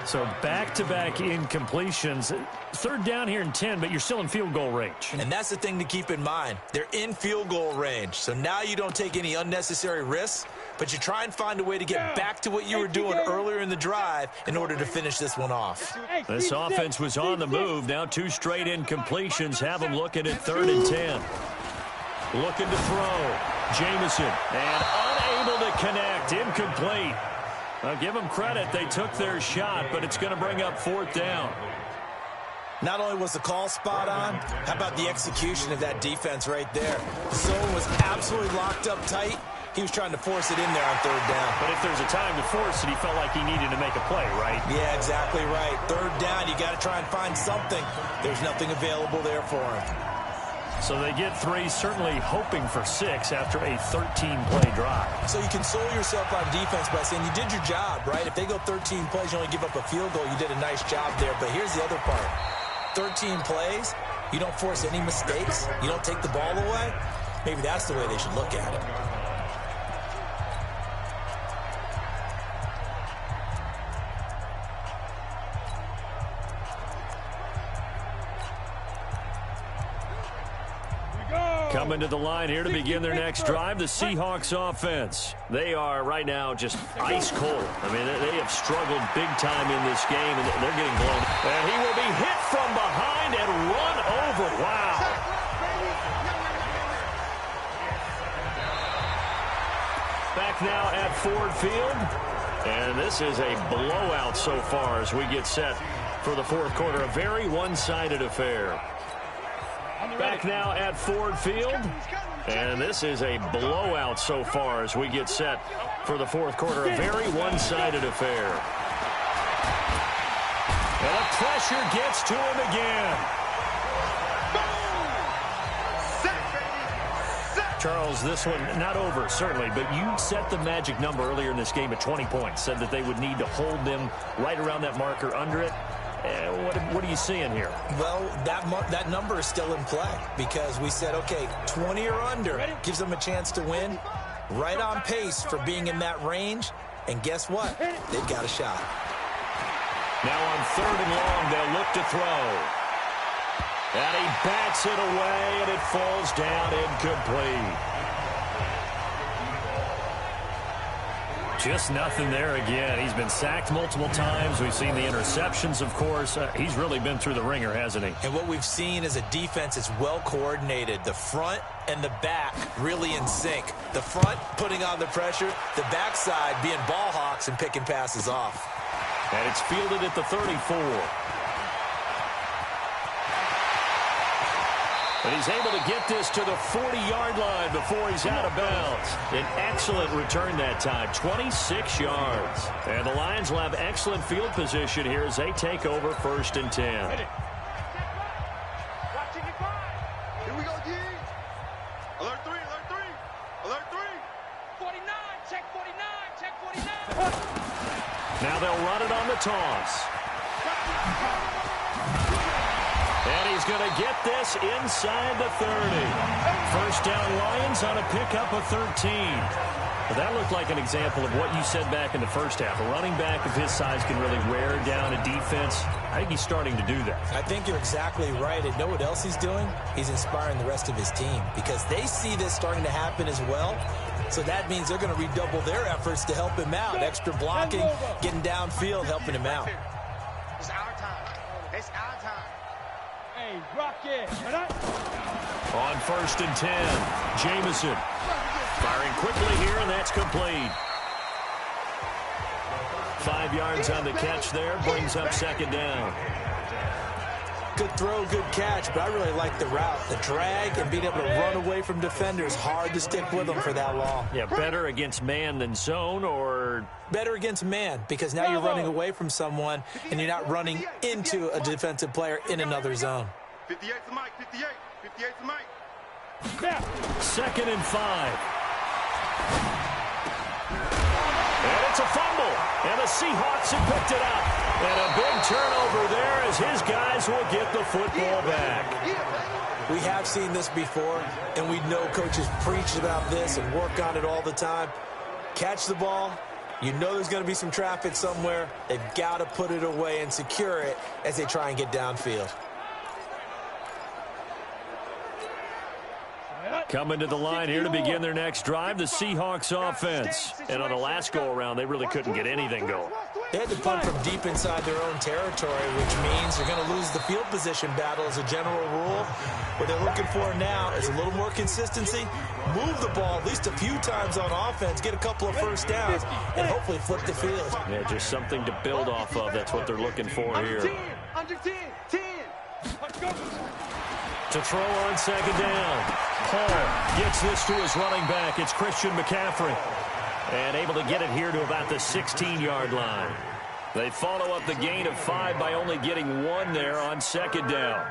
So back-to-back incompletions. Third down here in 10, but you're still in field goal range. And that's the thing to keep in mind. They're in field goal range. So now you don't take any unnecessary risks, but you try and find a way to get back to what you were doing earlier in the drive in order to finish this one off. This offense was on the move. Now 2 straight incompletions have them looking at 3rd and 10. Looking to throw. Jamison. And unable to connect. Incomplete. I'll give them credit. They took their shot, but it's going to bring up 4th down. Not only was the call spot on, how about the execution of that defense right there? The zone was absolutely locked up tight. He was trying to force it in there on 3rd down. But if there's a time to force it, he felt like he needed to make a play, right? Yeah, exactly right. 3rd down, you got to try and find something. There's nothing available there for him. So they get 3, certainly hoping for 6 after a 13-play drive. So you console yourself on defense by saying you did your job, right? If they go 13 plays, you only give up a field goal, you did a nice job there. But here's the other part. 13 plays, you don't force any mistakes, you don't take the ball away. Maybe that's the way they should look at it. Coming to the line here to begin their next drive, the Seahawks offense. They are right now just ice cold. I mean, they have struggled big time in this game, and they're getting blown. And he will be hit from behind and run over. Wow. Back now at Ford Field. And this is a blowout so far as we get set for the 4th quarter. A very one-sided affair. Back now at Ford Field. And this is a blowout so far as we get set for the 4th quarter. A very one-sided affair. And the pressure gets to him again. Charles, this one not over, certainly, but you set the magic number earlier in this game at 20 points. Said that they would need to hold them right around that marker under it. What are you seeing here? Well, that number is still in play because we said, okay, 20 or under gives them a chance to win. Right on pace for being in that range. And guess what? They've got a shot. Now on 3rd and long, they'll look to throw. And he bats it away, and it falls down incomplete. Just nothing there again. He's been sacked multiple times. We've seen the interceptions, of course. He's really been through the ringer, hasn't he? And what we've seen is a defense that's well coordinated. The front and the back really in sync. The front putting on the pressure, the backside being ball hawks and picking passes off. And it's fielded at the 34. And he's able to get this to the 40-yard line before he's out of bounds. An excellent return that time, 26 yards. And the Lions will have excellent field position here as they take over 1st and 10. Here we go, D. Alert 3, alert 3, alert 3. 49, check 49, check 49. Now they'll run it on the toss. And he's going to get this inside the 30. 1st down Lions on a pickup of 13. But that looked like an example of what you said back in the first half. A running back of his size can really wear down a defense. I think he's starting to do that. I think you're exactly right. And know what else he's doing? He's inspiring the rest of his team because they see this starting to happen as well. So that means they're going to redouble their efforts to help him out. Extra blocking, getting downfield, helping him out. It's our time. It's our time. Hey, rock it. On 1st and 10, Jamison firing quickly here, and that's complete. 5 yards on the catch there, brings up 2nd down. Good throw, good catch, but I really like the route. The drag and being able to run away from defenders, hard to stick with them for that long. Yeah, better against man than zone, or? Better against man, because now you're running away from someone and you're not running into a defensive player in another zone. 58 to Mike, 58, 58 to Mike. 2nd and 5. And it's a fumble, and the Seahawks have picked it up. And a big turnover there as his guys will get the football back. We have seen this before, and we know coaches preach about this and work on it all the time. Catch the ball. You know there's going to be some traffic somewhere. They've got to put it away and secure it as they try and get downfield. Coming to the line here to begin their next drive, the Seahawks offense. And on the last go-around, they really couldn't get anything going. They had to punt from deep inside their own territory, which means they're going to lose the field position battle as a general rule. What they're looking for now is a little more consistency, move the ball at least a few times on offense, get a couple of first downs, and hopefully flip the field. Yeah, just something to build off of. That's what they're looking for here. Under 10, 10. Let's go. To throw on second down. Paul gets this to his running back. It's Christian McCaffrey. And able to get it here to about the 16-yard line. They follow up the gain of 5 by only getting 1 there on second down.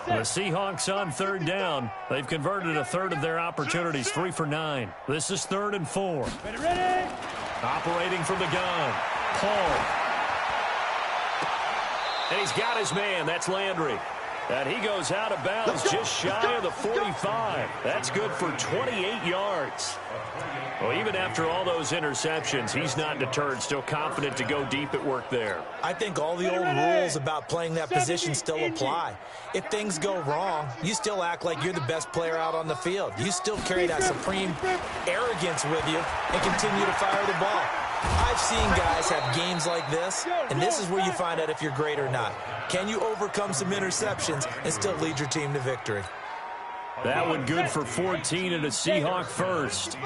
The Seahawks on third down. They've converted a third of their opportunities, 3 for 9. This is 3rd and 4. Ready. Operating from the gun. Paul. And he's got his man. That's Landry. And he goes out of bounds just shy of the 45. That's good for 28 yards. Well, even after all those interceptions, he's not deterred, still confident to go deep at work there. I think all the old rules about playing that position still apply. If things go wrong, you still act like you're the best player out on the field. You still carry that supreme arrogance with you and continue to fire the ball. I've seen guys have games like this, and this is where you find out if you're great or not. Can you overcome some interceptions and still lead your team to victory? That one good for 14 and a Seahawk first.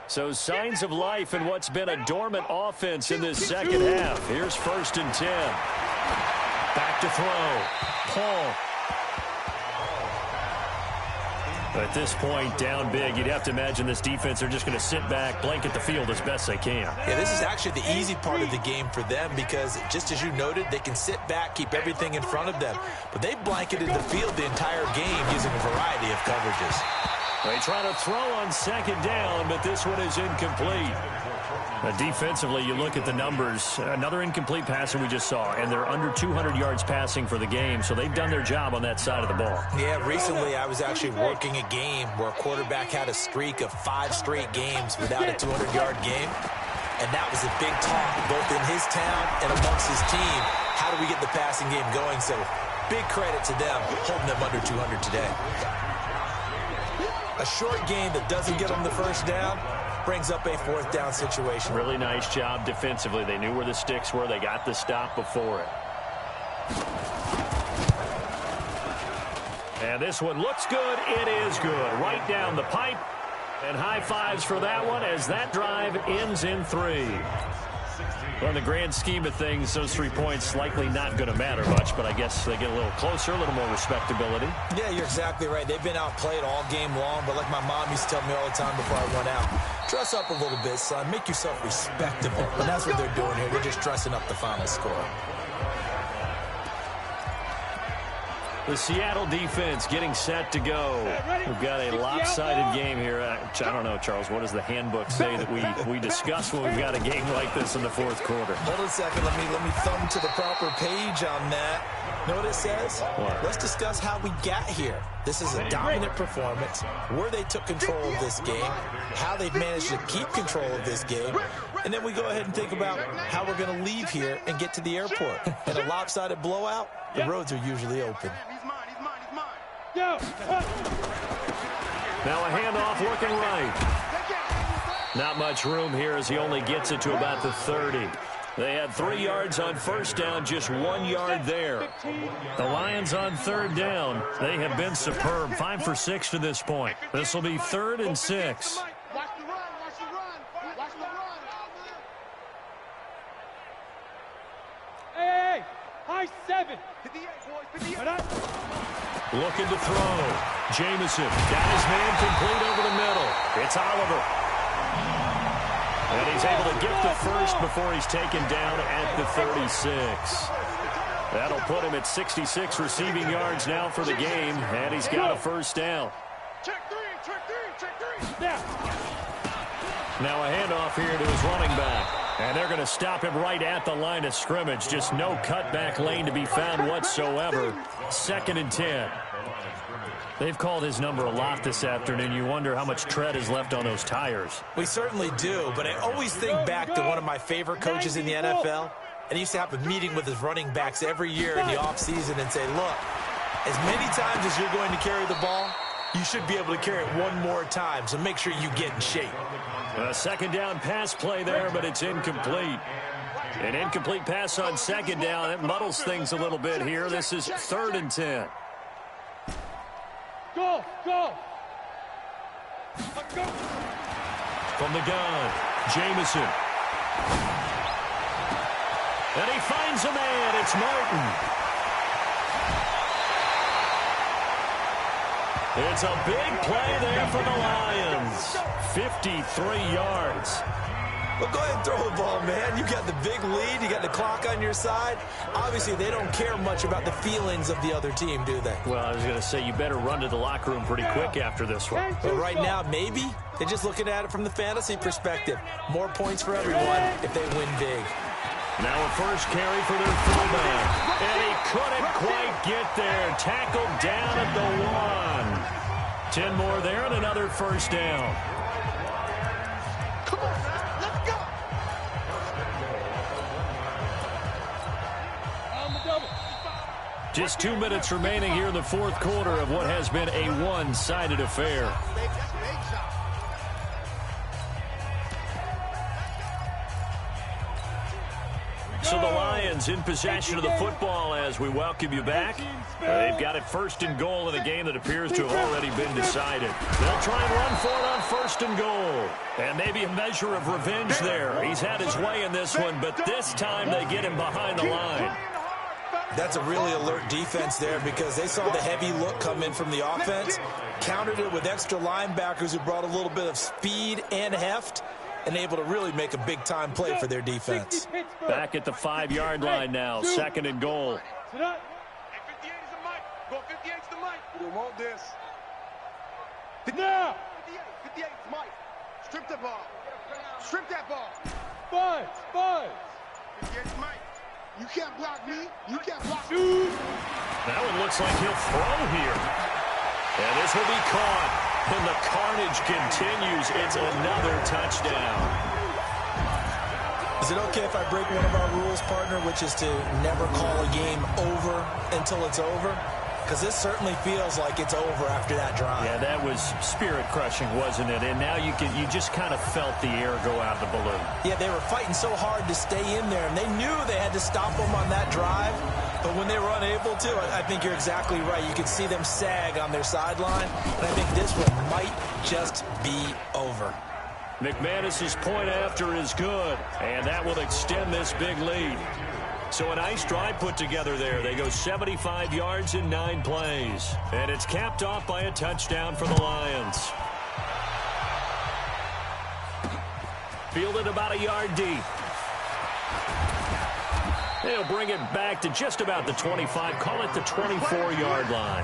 So signs of life in what's been a dormant offense in this second half. Here's 1st and 10. Back to throw. Paul. At this point, down big, you'd have to imagine this defense are just going to sit back, blanket the field as best they can. Yeah, this is actually the easy part of the game for them because, just as you noted, they can sit back, keep everything in front of them. But they blanketed the field the entire game using a variety of coverages. They try to throw on second down, but this one is incomplete. Defensively, you look at the numbers. Another incomplete passer we just saw, and they're under 200 yards passing for the game, so they've done their job on that side of the ball. Yeah, recently I was actually working a game where a quarterback had a streak of 5 straight games without a 200-yard game, and that was a big talk both in his town and amongst his team. How do we get the passing game going? So big credit to them holding them under 200 today. A short game that doesn't get them the first down brings up a 4th down situation. Really nice job defensively. They knew where the sticks were. They got the stop before it. And this one looks good. It is good. Right down the pipe. And high fives for that one as that drive ends in 3. Well, in the grand scheme of things, those 3 points likely not going to matter much, but I guess they get a little closer, a little more respectability. Yeah, you're exactly right. They've been outplayed all game long, but like my mom used to tell me all the time before I went out, dress up a little bit, son. Make yourself respectable. And that's what they're doing here. They're just dressing up the final score. The Seattle defense getting set to go. We've got a lopsided game here. I don't know, Charles, what does the handbook say that we discuss when we've got a game like this in the 4th quarter? Hold on a second. Let me thumb to the proper page on that. Know what it says? What? Let's discuss how we got here. This is a dominant performance, where they took control of this game, how they've managed to keep control of this game, and then we go ahead and think about how we're going to leave here and get to the airport. In a lopsided blowout, the roads are usually open. Now a handoff looking right. Not much room here as he only gets it to about the 30. They had 3 yards on first down, just 1 yard there. The Lions on third down. They have been superb. 5 for 6 to this point. This will be 3rd and 6. Watch the run, watch the run, watch the run. Hey, high 7. 58, boys, 58. Looking to throw. Jameson got his man complete over the middle. It's Oliver. And he's able to get the first before he's taken down at the 36. That'll put him at 66 receiving yards now for the game, and he's got a first down. Check 3, check 3, check 3. Yeah. Now a handoff here to his running back. And they're going to stop him right at the line of scrimmage. Just no cutback lane to be found whatsoever. 2nd and 10. They've called his number a lot this afternoon. You wonder how much tread is left on those tires. We certainly do, but I always think back to one of my favorite coaches in the NFL. And he used to have a meeting with his running backs every year in the offseason and say, look, as many times as you're going to carry the ball, you should be able to carry it one more time, so make sure you get in shape. A second down pass play there, but it's incomplete. An incomplete pass on second down. It muddles things a little bit here. This is 3rd and 10. Go! From the gun, Jamison. And he finds a man. It's Martin. It's a big play there for the Lions. 53 yards. Well, go ahead and throw the ball, man. You got the big lead. You got the clock on your side. Obviously, they don't care much about the feelings of the other team, do they? Well, I was going to say, you better run to the locker room pretty quick after this one. But right now, maybe they're just looking at it from the fantasy perspective. More points for everyone if they win big. Now a first carry for their fullback. And he couldn't quite get there. Tackled down at the 1. 10 more there and another first down. Come on, let's go. On the double. Just 2 minutes remaining here in the fourth quarter of what has been a one-sided affair. So the Lions in possession of the football as we welcome you back. They've got it 1st and goal in a game that appears to have already been decided. They'll try and run for it on 1st and goal. And maybe a measure of revenge there. He's had his way in this one, but this time they get him behind the line. That's a really alert defense there because they saw the heavy look come in from the offense, countered it with extra linebackers who brought a little bit of speed and heft, and able to really make a big-time play for their defense. Back at the 5-yard line now, 2nd and goal. Hey, 58 is the mic. Go 58 is the mic. We don't want this. Now! 58 is Mike. Strip the ball. Strip that ball. Buzz! 58 is Mike. You can't block me. You can't block me. That one looks like he'll throw here. And this will be caught. And the carnage continues. It's another touchdown. Is it okay if I break one of our rules, partner, which is to never call a game over until it's over? Because this certainly feels like it's over after that drive. Yeah, that was spirit-crushing, wasn't it? And now you just kind of felt the air go out of the balloon. Yeah, they were fighting so hard to stay in there, and they knew they had to stop them on that drive. But when they were unable to, I think you're exactly right. You could see them sag on their sideline, and I think this one might just be over. McManus's point after is good, and that will extend this big lead. So a nice drive put together there. They go 75 yards in 9 plays. And it's capped off by a touchdown for the Lions. Fielded about a yard deep. They'll bring it back to just about the 25. Call it the 24-yard line.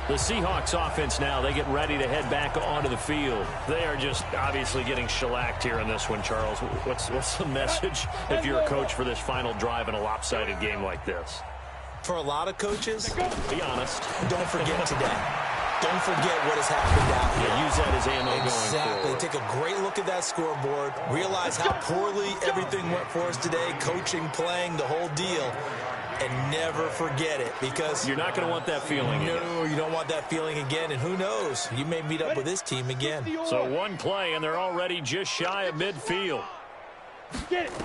The Seahawks offense now, they get ready to head back onto the field. They are just obviously getting shellacked here in this one, Charles. What's the message if you're a coach for this final drive in a lopsided game like this? For a lot of coaches, be honest. Don't forget today. Don't forget what has happened out here. Yeah, use that as ammo going Exactly. forward. Take a great look at that scoreboard. Realize how poorly everything went for us today. Coaching, playing, the whole deal. And never forget it, because you're not going to want that feeling again. No, you don't want that feeling again, and who knows? You may meet up with this team again. So one play, and they're already just shy of midfield. Get it.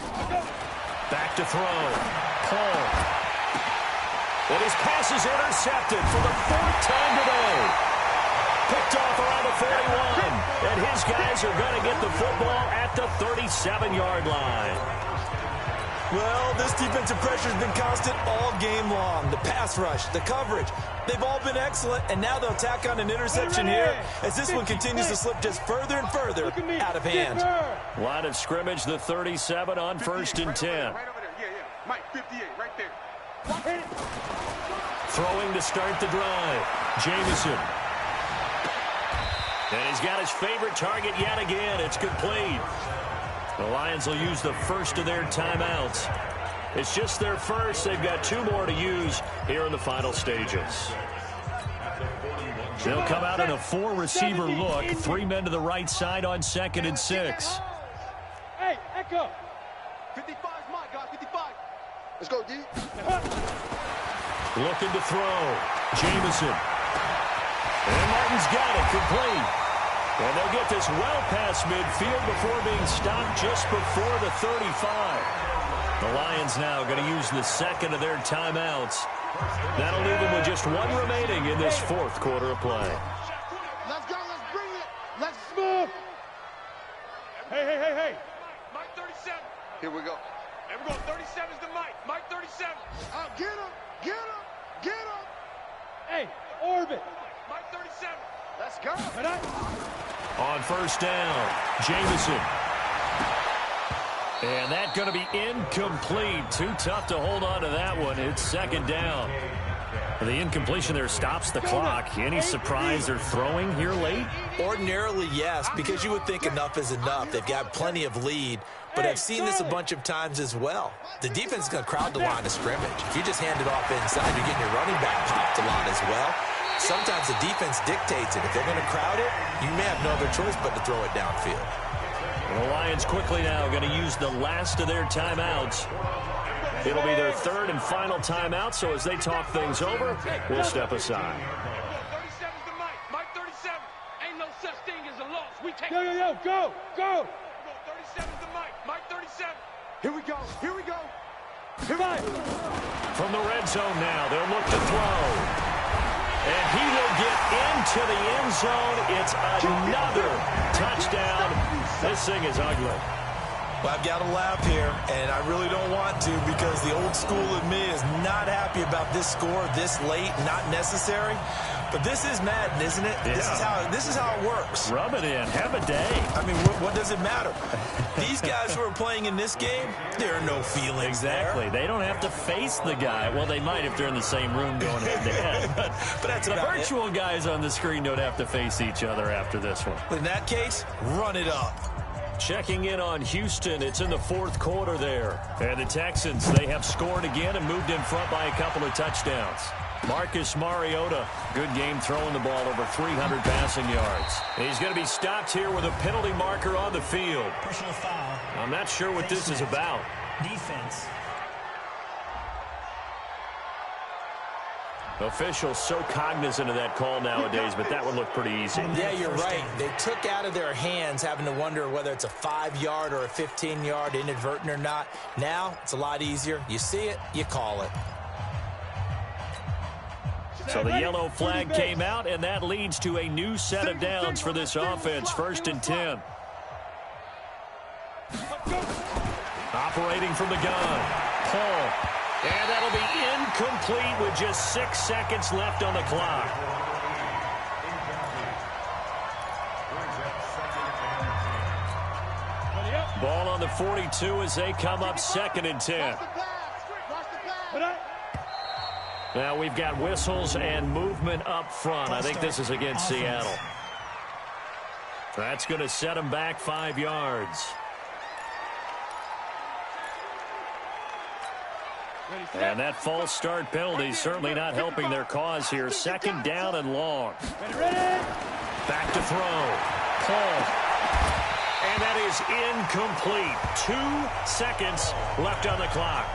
Back to throw. Paul. And his pass is intercepted for the 4th time today. Picked off around the 41. And his guys are going to get the football at the 37-yard line. Well, this defensive pressure has been constant all game long. The pass rush, the coverage, they've all been excellent, and now they'll tack on an interception here as this one continues to slip just further and further out of hand. Line of scrimmage, the 37 on 1st and 10. Right over there. Yeah. Mike, 58, right there. Throwing to start the drive. Jamison. And he's got his favorite target yet again. It's complete. The Lions will use the first of their timeouts. It's just their first. They've got 2 more to use here in the final stages. They'll come out in a 4-receiver look. 3 men to the right side on 2nd and 6. Hey, Echo. 55 is mine, guys. 55. Let's go, D. Looking to throw. Jamison. And Martin's got it, complete. And they'll get this well past midfield before being stopped just before the 35. The Lions now going to use the 2nd of their timeouts. That'll leave them with just 1 remaining in this 4th quarter of play. Let's go. Let's bring it. Let's move. Hey. Mike 37. Here we go. And we're going 37 is the Mike. Mike 37. Get him. Get him. Get him. Hey, orbit. Mike 37. Let's go. On first down, Jamison. And that's going to be incomplete. Too tough to hold on to that one. It's 2nd down. The incompletion there stops the clock. Any surprise they're throwing here late? Ordinarily, yes, because you would think enough is enough. They've got plenty of lead, but I've seen this a bunch of times as well. The defense is going to crowd the line of scrimmage. If you just hand it off inside, you're getting your running back popped a lot as well. Sometimes the defense dictates it. If they're going to crowd it, you may have no other choice but to throw it downfield. The Lions quickly now going to use the last of their timeouts. It'll be their 3rd and final timeout, so as they talk things over, we'll step aside. 37 is the Mike. Mike 37. Ain't no such thing as a loss. We take Go. 37 is the Mike. Mike 37. Here we go. Here we go. From the red zone now, they'll look to throw. And he will get into the end zone. It's another touchdown. This thing is ugly. Well, I've got to laugh here, and I really don't want to because the old school in me is not happy about this score this late, not necessary. But this is Madden, isn't it? Yeah. This is how it works. Rub it in. Have a day. I mean, what does it matter? These guys who are playing in this game, there are no feelings Exactly. there. They don't have to face the guy. Well, they might if they're in the same room going head-to-head. But that's the about virtual it. guys on the screen don't have to face each other after this one. In that case, run it up. Checking in on Houston. It's in the 4th quarter there. And the Texans, they have scored again and moved in front by a couple of touchdowns. Marcus Mariota, good game throwing the ball, over 300 passing yards. He's going to be stopped here with a penalty marker on the field. Personal foul. I'm not sure what this is about. Defense. Officials so cognizant of that call nowadays, but that would look pretty easy. Yeah, you're right. They took out of their hands having to wonder whether it's a 5-yard or a 15-yard inadvertent or not. Now, it's a lot easier. You see it, you call it. So the yellow flag came out, and that leads to a new set of downs for this offense. 1st and 10. Operating from the gun. Paul. And that'll be incomplete with just 6 seconds left on the clock. Ball on the 42 as they come up 2nd and 10. Now we've got whistles and movement up front. I think this is against Seattle. That's going to set them back 5 yards. And that false start penalty certainly not helping their cause here. 2nd down and long. Back to throw. Paul. And that is incomplete. 2 seconds left on the clock.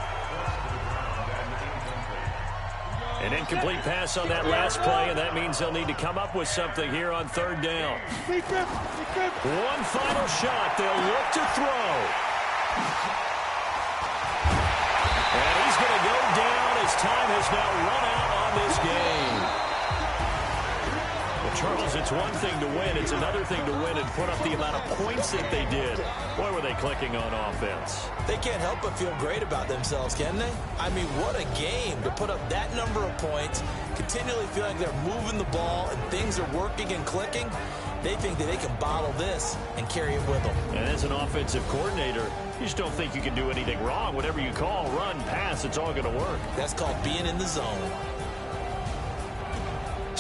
An incomplete pass on that last play, and that means they'll need to come up with something here on 3rd down. One final shot. They'll look to throw. And he's going to go down as time has now run out on this game. Well, Charles, it's one thing to win. It's another thing to win and put up the amount of points that they did. Boy, were they clicking on offense. They can't help but feel great about themselves, can they? I mean, what a game to put up that number of points, continually feel like they're moving the ball and things are working and clicking. They think that they can bottle this and carry it with them. And as an offensive coordinator, you just don't think you can do anything wrong. Whatever you call, run, pass, it's all going to work. That's called being in the zone.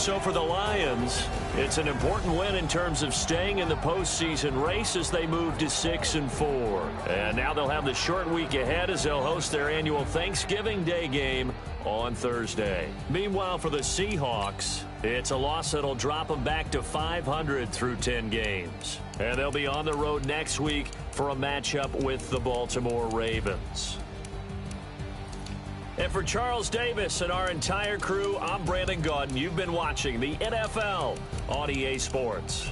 So for the Lions, it's an important win in terms of staying in the postseason race as they move to 6-4. And now they'll have the short week ahead as they'll host their annual Thanksgiving Day game on Thursday. Meanwhile, for the Seahawks, it's a loss that'll drop them back to 500 through 10 games. And they'll be on the road next week for a matchup with the Baltimore Ravens. And for Charles Davis and our entire crew, I'm Brandon Gaudin. You've been watching the NFL on EA Sports.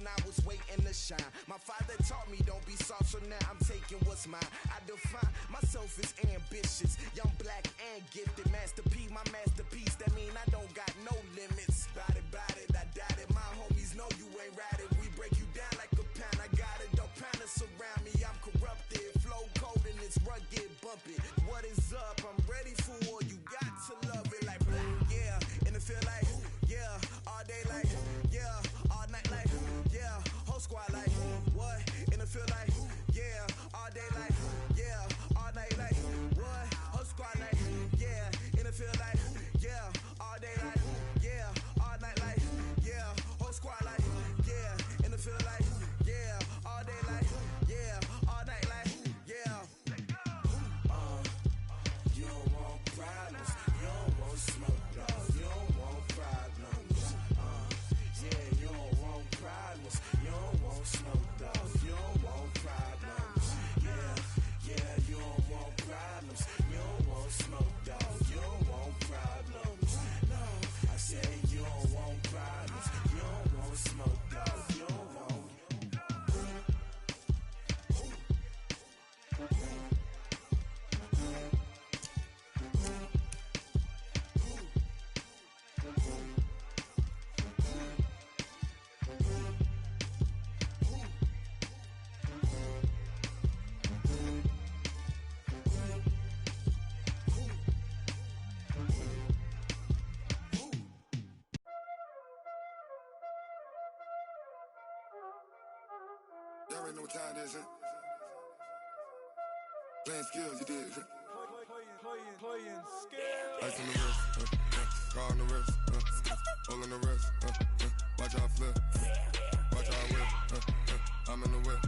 I was waiting to shine. My father taught me don't be soft, so now I'm taking what's mine. I define myself as ambitious, young, black, and gifted. Master P, my masterpiece. That mean I don't got no limits. Bout it, I doubt it. My homies know you ain't ratted. We break you down like a pound. I got it, don't pound us around me. I'm corrupted, flow cold and it's rugged, bumpy. What is up? I'm ready for war. You got to love it like black, yeah. And it feel like, yeah, all day like, yeah, all night like, yeah, whole squad like, what? feel like, yeah, all day like, yeah, all night like, what? Whole squad like, yeah, in the feel like, yeah, all day like, yeah, all night like, yeah, whole squad like, yeah, in the feel like, yeah, all day like, yeah, all night like, yeah. You don't want problems, you don't want smoke, dog, you don't want problems. Yeah, you don't want problems, you don't want smoke, dog, you don't want problems. Yeah, you don't want problems, you don't want smoke, dog, you don't want problems. No, I said you don't want problems, you don't want smoke, dog, you don't want. Y'all already know what time it is, huh? Playing skills, you did. Playing skills. Ice on the wrist, car on the wrist, hole in the wrist, watch how I flip, watch how I whip, I'm in the whip,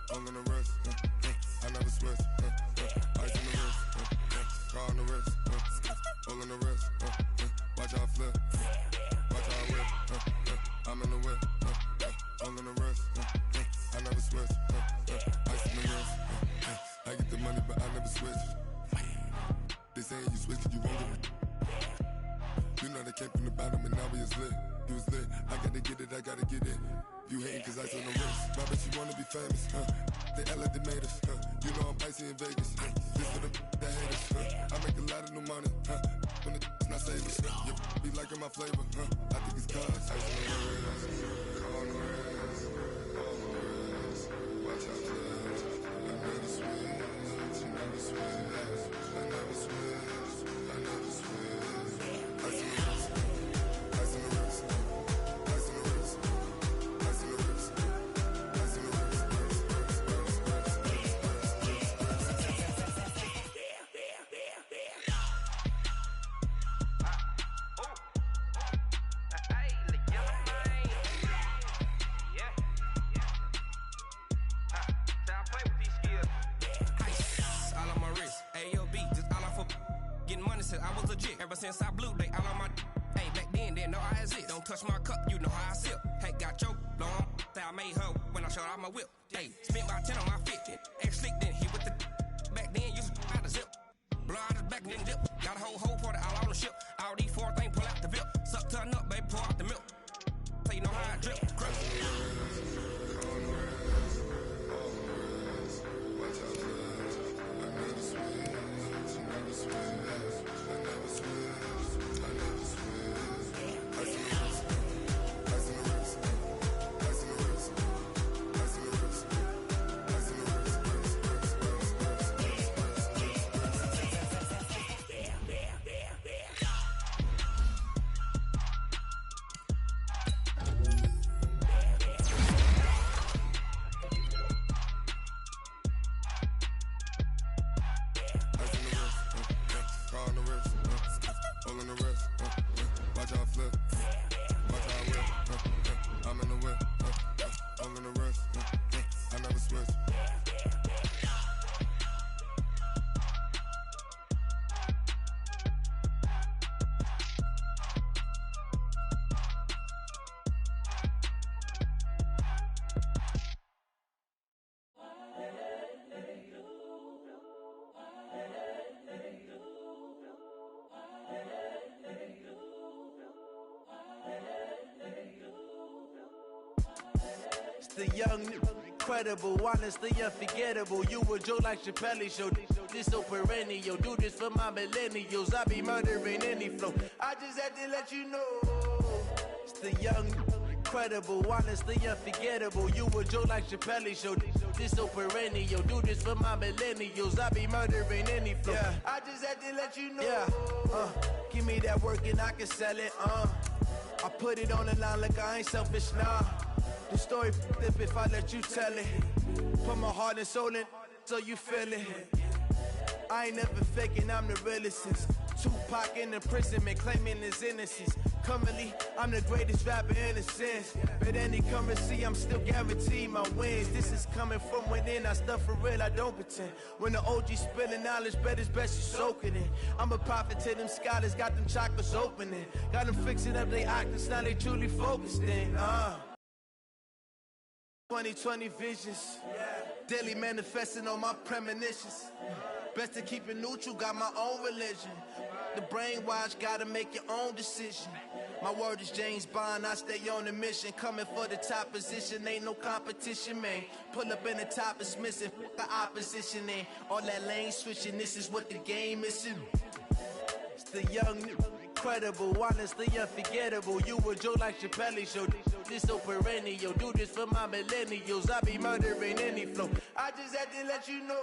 hole in the wrist, I never switch, ice on the wrist, car on the wrist, hole in the wrist, watch how I flip, watch how I whip, I'm in the whip, hole in the wrist, I never switch, ice on the wrist, I get the money but I never switch. They saying you switch cause you won't get it. You know they came from the bottom and now we is lit. You was lit, I gotta get it, I gotta get it. You hating cause ice on the wrist. My bitch, you wanna be famous, They act like they made us, You know I'm icy in Vegas, This for the that hate us, I make a lot of new money, When the not saving, You be liking my flavor, I think it's cause ice on the wrist, on the wrist, on the wrist. Watch out, cuz I never switch, you never switch. I never switch, I never switch. Ice on the wrist, ice on the wrist, ice on the wrist, ice on the wrist, ice on the wrist, Since I was legit, ever since I blew, they all on my. Hey, back then, didn't know I exist. Don't touch my cup, you know how I sip. Hey, got your long, that I made her when I showed out my whip. Hey, spent about 10 on my fit, ex slick, then hit with the. Back then, used to out the zip. Blow out the back, then dip. Got a whole party all on the ship. All these four things, pull out the VIP. Suck, turn up, baby, pour out the milk. So you know how I drip. Crap. The young, incredible, honestly unforgettable. You a joke like Chappelle show. This so perennial. Do this for my millennials. I be murdering any flow. I just had to let you know. It's the young, incredible, honestly unforgettable. You a joke like Chappelle show. This so perennial. Do this for my millennials. I be murdering any flow. Yeah. I just had to let you know. Yeah. Give me that work and I can sell it. I put it on the line like I ain't selfish, nah. The story if I let you tell it. Put my heart and soul in so you feel it. I ain't never faking, I'm the realest since Tupac in imprisonment, claiming his innocence. Currently, I'm the greatest rapper in a sense. But any currency, I'm still guaranteed my wins. This is coming from within, I stuff for real, I don't pretend. When the OG spilling knowledge, bet it's best you soak it in. I'm a prophet to them scholars, got them chakras opening. Got them fixing up they octaves, now they truly focused in. 2020 visions, daily manifesting on my premonitions. Best to keep it neutral, got my own religion. The brainwash, gotta make your own decision. My word is James Bond, I stay on a mission. Coming for the top position, ain't no competition, man. Pull up in the top is missing, the opposition ain't. All that lane switching, this is what the game is. It's the young, incredible, honestly unforgettable. You a joke like Chappelle show. This so perennial, do this for my millennials. I be murdering any flow. I just had to let you know.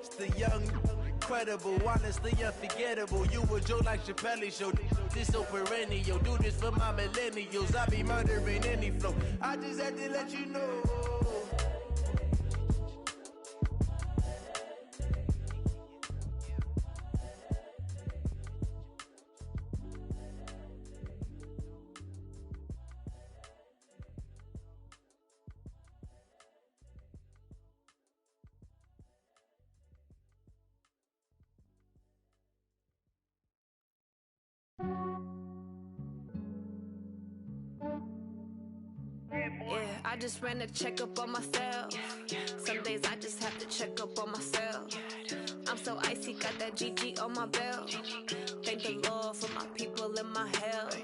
It's the young, incredible, honestly unforgettable. You a joke like Chappelle show. This so perennial, do this for my millennials. I be murdering any flow. I just had to let you know. Yeah, I just ran a checkup on myself. Some days I just have to check up on myself. I'm so icy, got that GG on my belt. Thank the Lord for my people in my health.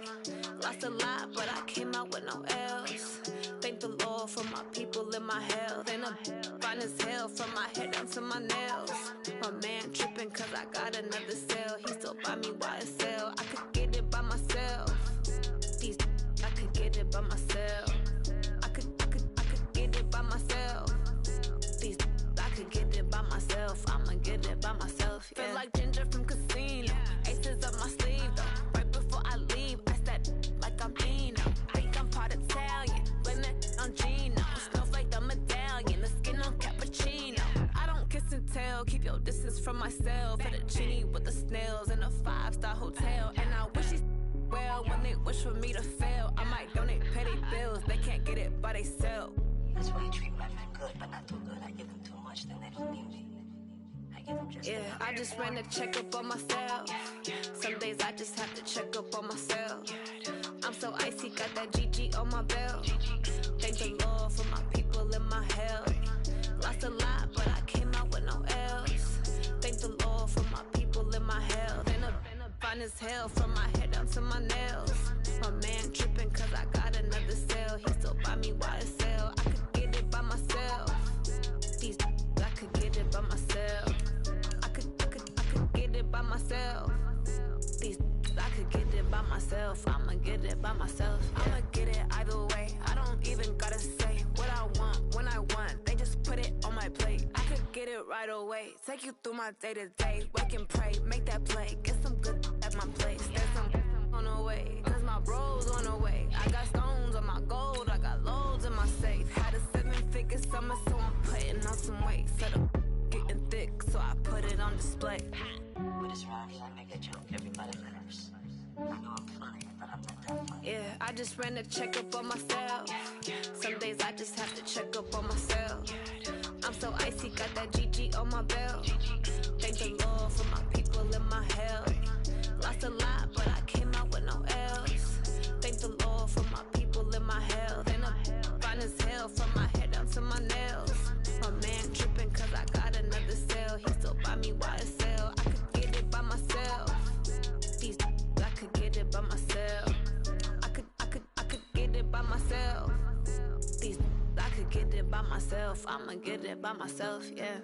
Lost a lot, but I came out with no L's. Thank the Lord for my people in my health. And I'm fine as hell from my head down to my nails. My man tripping cause I got another cell. He still buy me YSL. I could get it by myself. These I could get it by myself. I could get it by myself. These I could get it by myself. I'ma get it by myself. Yeah. Feel like Ginger from Casino. Aces up my sleeve though. Right before I leave, I said like I'm Dino. Think I'm part Italian. Blame it on Gino. Smells like the medallion. The skin on cappuccino. I don't kiss and tell. Keep your distance from myself. For the genie with the snails in a 5-star hotel. And I wish he's well when they wish for me to fail. I might donate petty bills. They can't get it by themselves. That's why I treat women good, but not too good. I give them too much, then they lose beauty. I give them just enough. I just ran a checkup on myself. Some days I just have to check up on myself. I'm so icy, got that GG on my belt. Thank the Lord for my people in my health. Lost a lot, but I came out with no L's. Thank the Lord for my people in my health. And I'm fine as hell from my head down to my nails. My man tripping cause I got another cell. He still buy me YSL. I could get it by myself. These I could get it by myself. I could get it by myself. These I could get it by myself. I'ma get it by myself. Yeah. I'ma get it either way. I don't even gotta say what I want when I want. They just put it on my plate. I could get it right away. Take you through my day to day. Wake and pray, make that play. Get some good at my place. There's some on the way, cause my bro's on the way. I got stones on my gold, I got loads in my safe. Had a 7-figure summer, so I'm putting on some weight. Set up getting thick, so I put it on display. With this rhymes, I make a joke, everybody laughs. I know I'm funny, but I'm not that funny. Yeah, I just ran a checkup on myself. Some days I just have to check up on myself. I'm so icy, got that GG on my belt. Thank the Lord for my people in my health. Lost a lot, but I came out with no L's. Thank the Lord for my people in my health. And I'm fine as hell from my head down to my nails. My man tripping cause I got another cell. He still buy me YSL. I could get it by myself. These I could get it by myself. I could get it by myself. These I could get it by myself. I'ma get it by myself, yeah.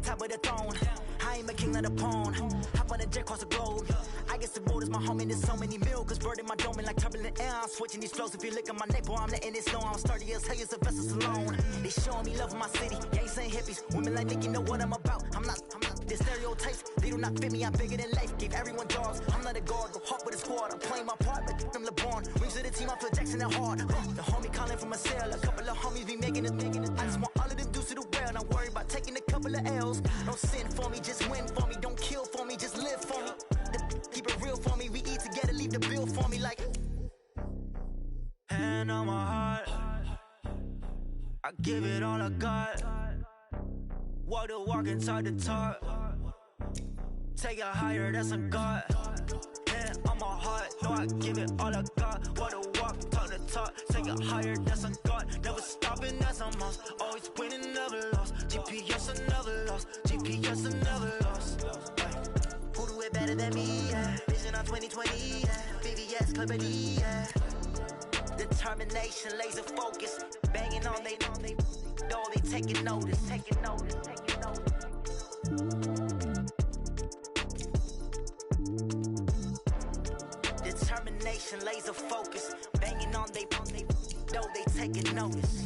top of the throne. I ain't a king of the pawn. Hop on a jet across the globe. I guess the world is my home and there's so many mil. Cause bird in my dome and like turbulent air. I'm switching these flows. If you look at my neck, boy, I'm letting it slow. I'm sturdy as hell, as a vessel alone. They showing me love in my city. Gangs and hippies. Women like Nicky know what I'm about. I'm not. The stereotypes, they do not fit me. I'm bigger than life. Gave everyone jobs. I'm not a guard. Go hard with a squad. I'm playing my part, but I'm LeBron. Rings to the team, I feel Jackson and hard. The homie calling from a cell. A couple of homies be making it. I just want all of them dudes to the well. Not worry about taking a couple of L's. Don't sin for me, just win for me. Don't kill for me, just live for me. Keep it real for me. We eat together, leave the bill for me like. Hand on my heart, I give it all I got. Walk the walk and talk the talk. Take it higher, that's a God. Hand on my heart, no, I give it all I got. Walk the walk, talk the talk. Take it higher, that's a God. Never stopping, that's a must. Always winning, never lost. GPS, I never lost. GPS, I never lost. Who do it better than me? Yeah. Vision on 2020, yeah. VVS, Clippity, yeah. Determination, laser focus. Banging on they though they taking notice. Determination, laser focus. Banging on they though they taking notice.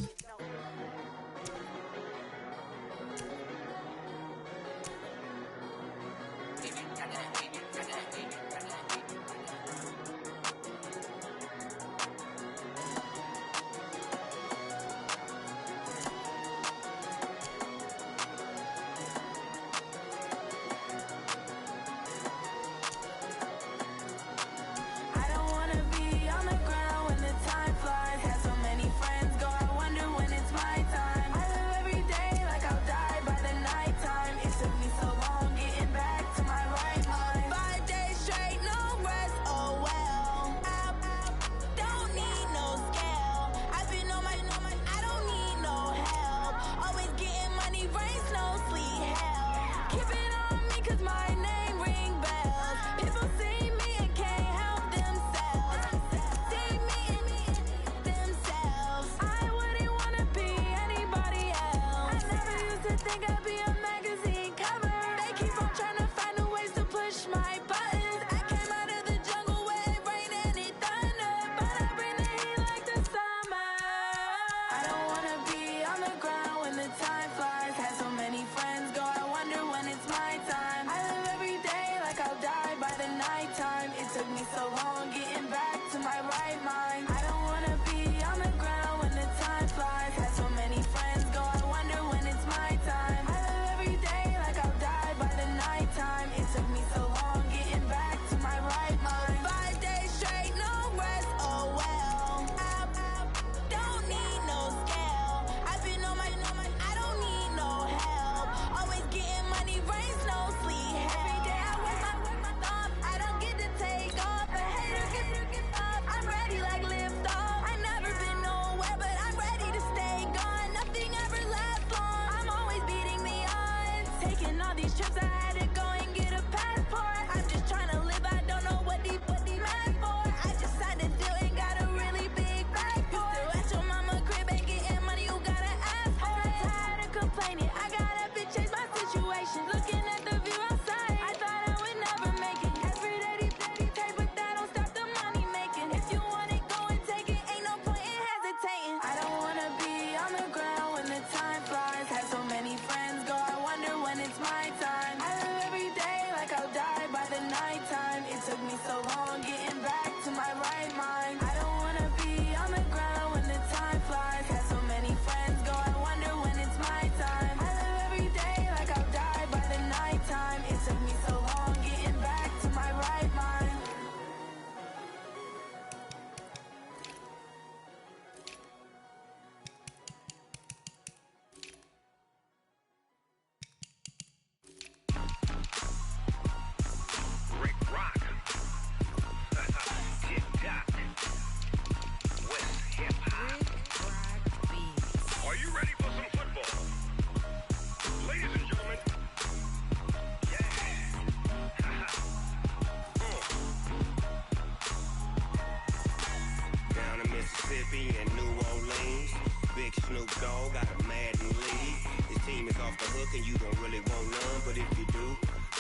seam is off the hook and you don't really want none, but if you do,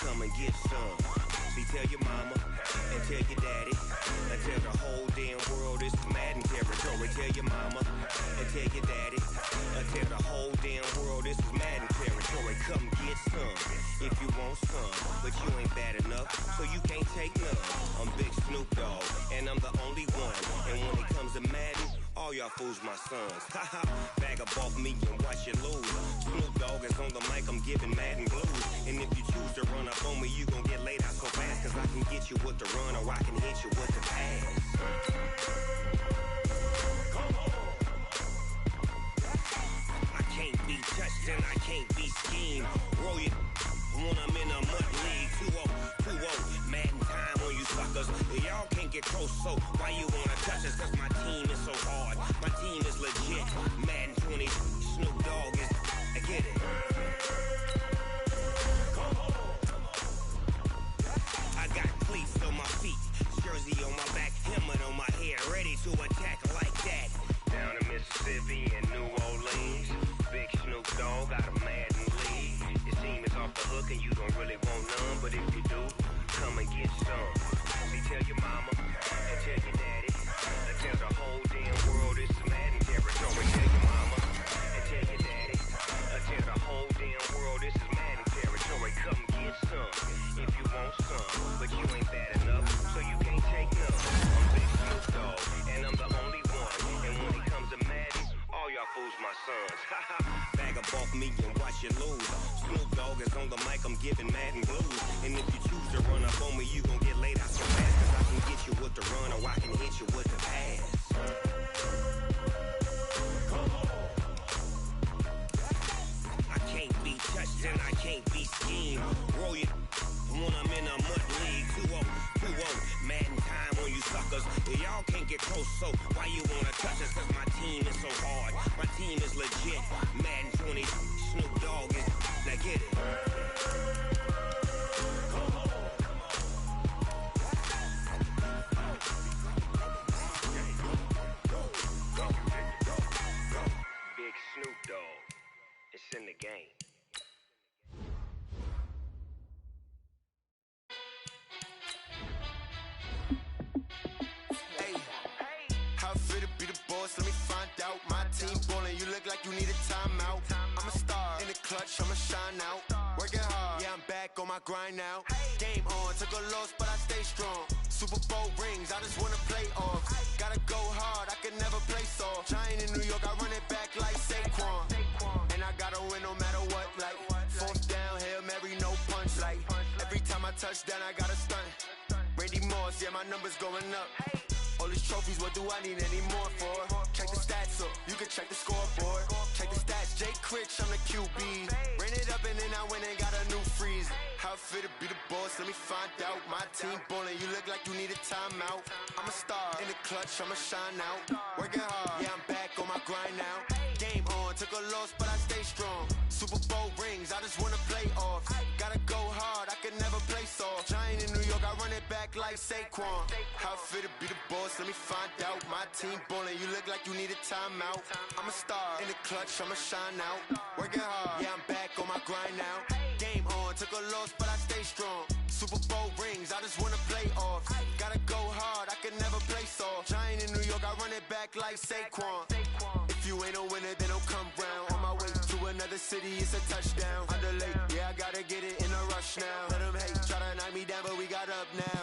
come and get some. See, tell your mama and tell your daddy and tell the whole damn world this is Madden territory. Tell your mama and tell your daddy and tell the whole damn world this is Madden territory. Come get some if you want some, but you ain't bad enough, so you can't take none. I'm Big Snoop Dogg, and I'm the only one. And when it comes to Madden, all y'all fools my sons. Haha, bag up off me and watch you lose. Snoop Dogg is on the mic, I'm giving Madden blues. And if you choose to run up on me, you gon' get laid out so fast, cause I can get you with the run or I can hit you with the pass. I can't be touched and I can't be schemed. Roll you when I'm in a mud league. 2-0, Madden time on you suckers. Y'all can't get close, so why you wanna touch us? Cause my team is so hard, my team is legit. Madden 20, Snoop Dogg is, I get it. I got cleats on my feet, jersey on my back, helmet on my head, ready to attack like that. Down in Mississippi and New Orleans, Big Snoop Dogg got a Madden league. Your team is off the hook and you don't really want none, but if you do, come and get some. See, tell your mama and tell your daddy and tell the whole damn world this is Madden territory. Tell your mama and tell your daddy and tell the whole damn world this is Madden territory. Come get some if you want some, but you ain't bad enough, so you can't take none. I'm Big Snoop Dogg, and I'm the only one. And when it comes to Madden, all y'all fools my sons. Haha, bag up off me and watch you lose. Snoop Dogg is on the mic, I'm giving Madden blues. And if you choose to run up on me, you gon' get laid out so fast, cause I can get you with the run or I can hit you with the pass. I can't be touched and I can't be schemed. Roll you when I'm in a mud league. 2-0, Madden time on you suckers. Y'all can't get close, so why you wanna touch us? Cause my team is so hard, my team is legit. Madden 20, Snoop Dogg is, now get it. Big Snoop Dogg, it's in the game. How fit to be the boss? Let me find out. My team ballin', you look like you need a timeout. I'm a star in the clutch, I'ma shine out. Working hard, yeah, I'm back on my grind now. Game on, took a loss, but I stay strong. Super Bowl rings, I just wanna play off. Gotta go hard, I can never play soft. Giant in New York, I run it back like Saquon. And I gotta win no matter what, like fourth down, Hail Mary, no punch. Like every time I touch down, I gotta stunt. Randy Moss, yeah, my numbers going up. All these trophies, what do I need any more for? Check the stats up, you can check the scoreboard. Check the stats, Jay Critch, I'm the QB. Ran it up and then I went and got a new freeze. How fit to be the boss, let me find out. My team ballin', you look like you need a timeout. I'm a star in the clutch, I'ma shine out. Working hard, yeah, I'm back on my grind now. Game on, took a loss, but I stay strong. Super Bowl rings, I just wanna play off. Gotta go hard, I can never play soft. Giant in New York, I run it back like Saquon. How fit to be the boss, let me find out. My team ballin', you look like you need a timeout. I'm a star in the clutch, I'ma shine out. Working hard, yeah, I'm back on my grind now. Game on, took a loss, but I stay strong. Super Bowl rings, I just wanna play off. Gotta go hard, I can never play soft. Giant in New York, I run it back like Saquon. If you ain't a winner, then don't come round. On my way to another city, it's a touchdown. Underlay, yeah, I gotta get it in a rush now. Let them hate, try to knock me down, but we got up now.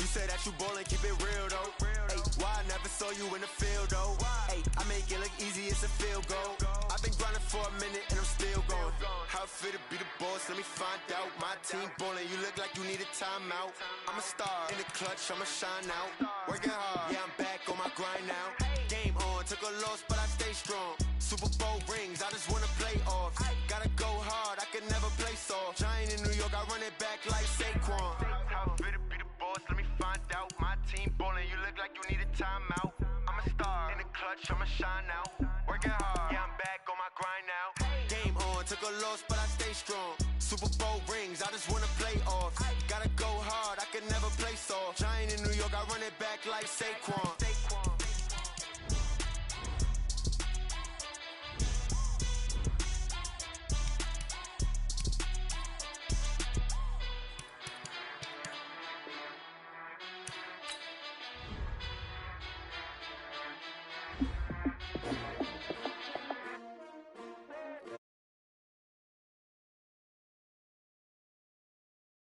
You say that you ballin', keep it real though. Hey, why I never saw you in the field though? Hey, I make it look easy, it's a field goal. I've been grinding for a minute and I'm still going. How fit to be the boss, let me find out. My team ballin', you look like you need a timeout. I'm a star in the clutch, I'ma shine out. Working hard, yeah, I'm back on my grind now. Game on, took a loss, but I stay strong. Super Bowl rings, I just wanna play off. Gotta go hard, I can never play soft. Giant in New York, I run it back like Saquon. How fit to be the boss, let me find out. My team ballin', you look like you need a timeout. I'm a star in the clutch, I'ma shine out. Working hard, yeah, I'm back on my grind now. Game on, took a loss, but I stay strong. Super Bowl rings, I just wanna play off. Gotta go hard, I can never play soft. Giant in New York, I run it back like Saquon.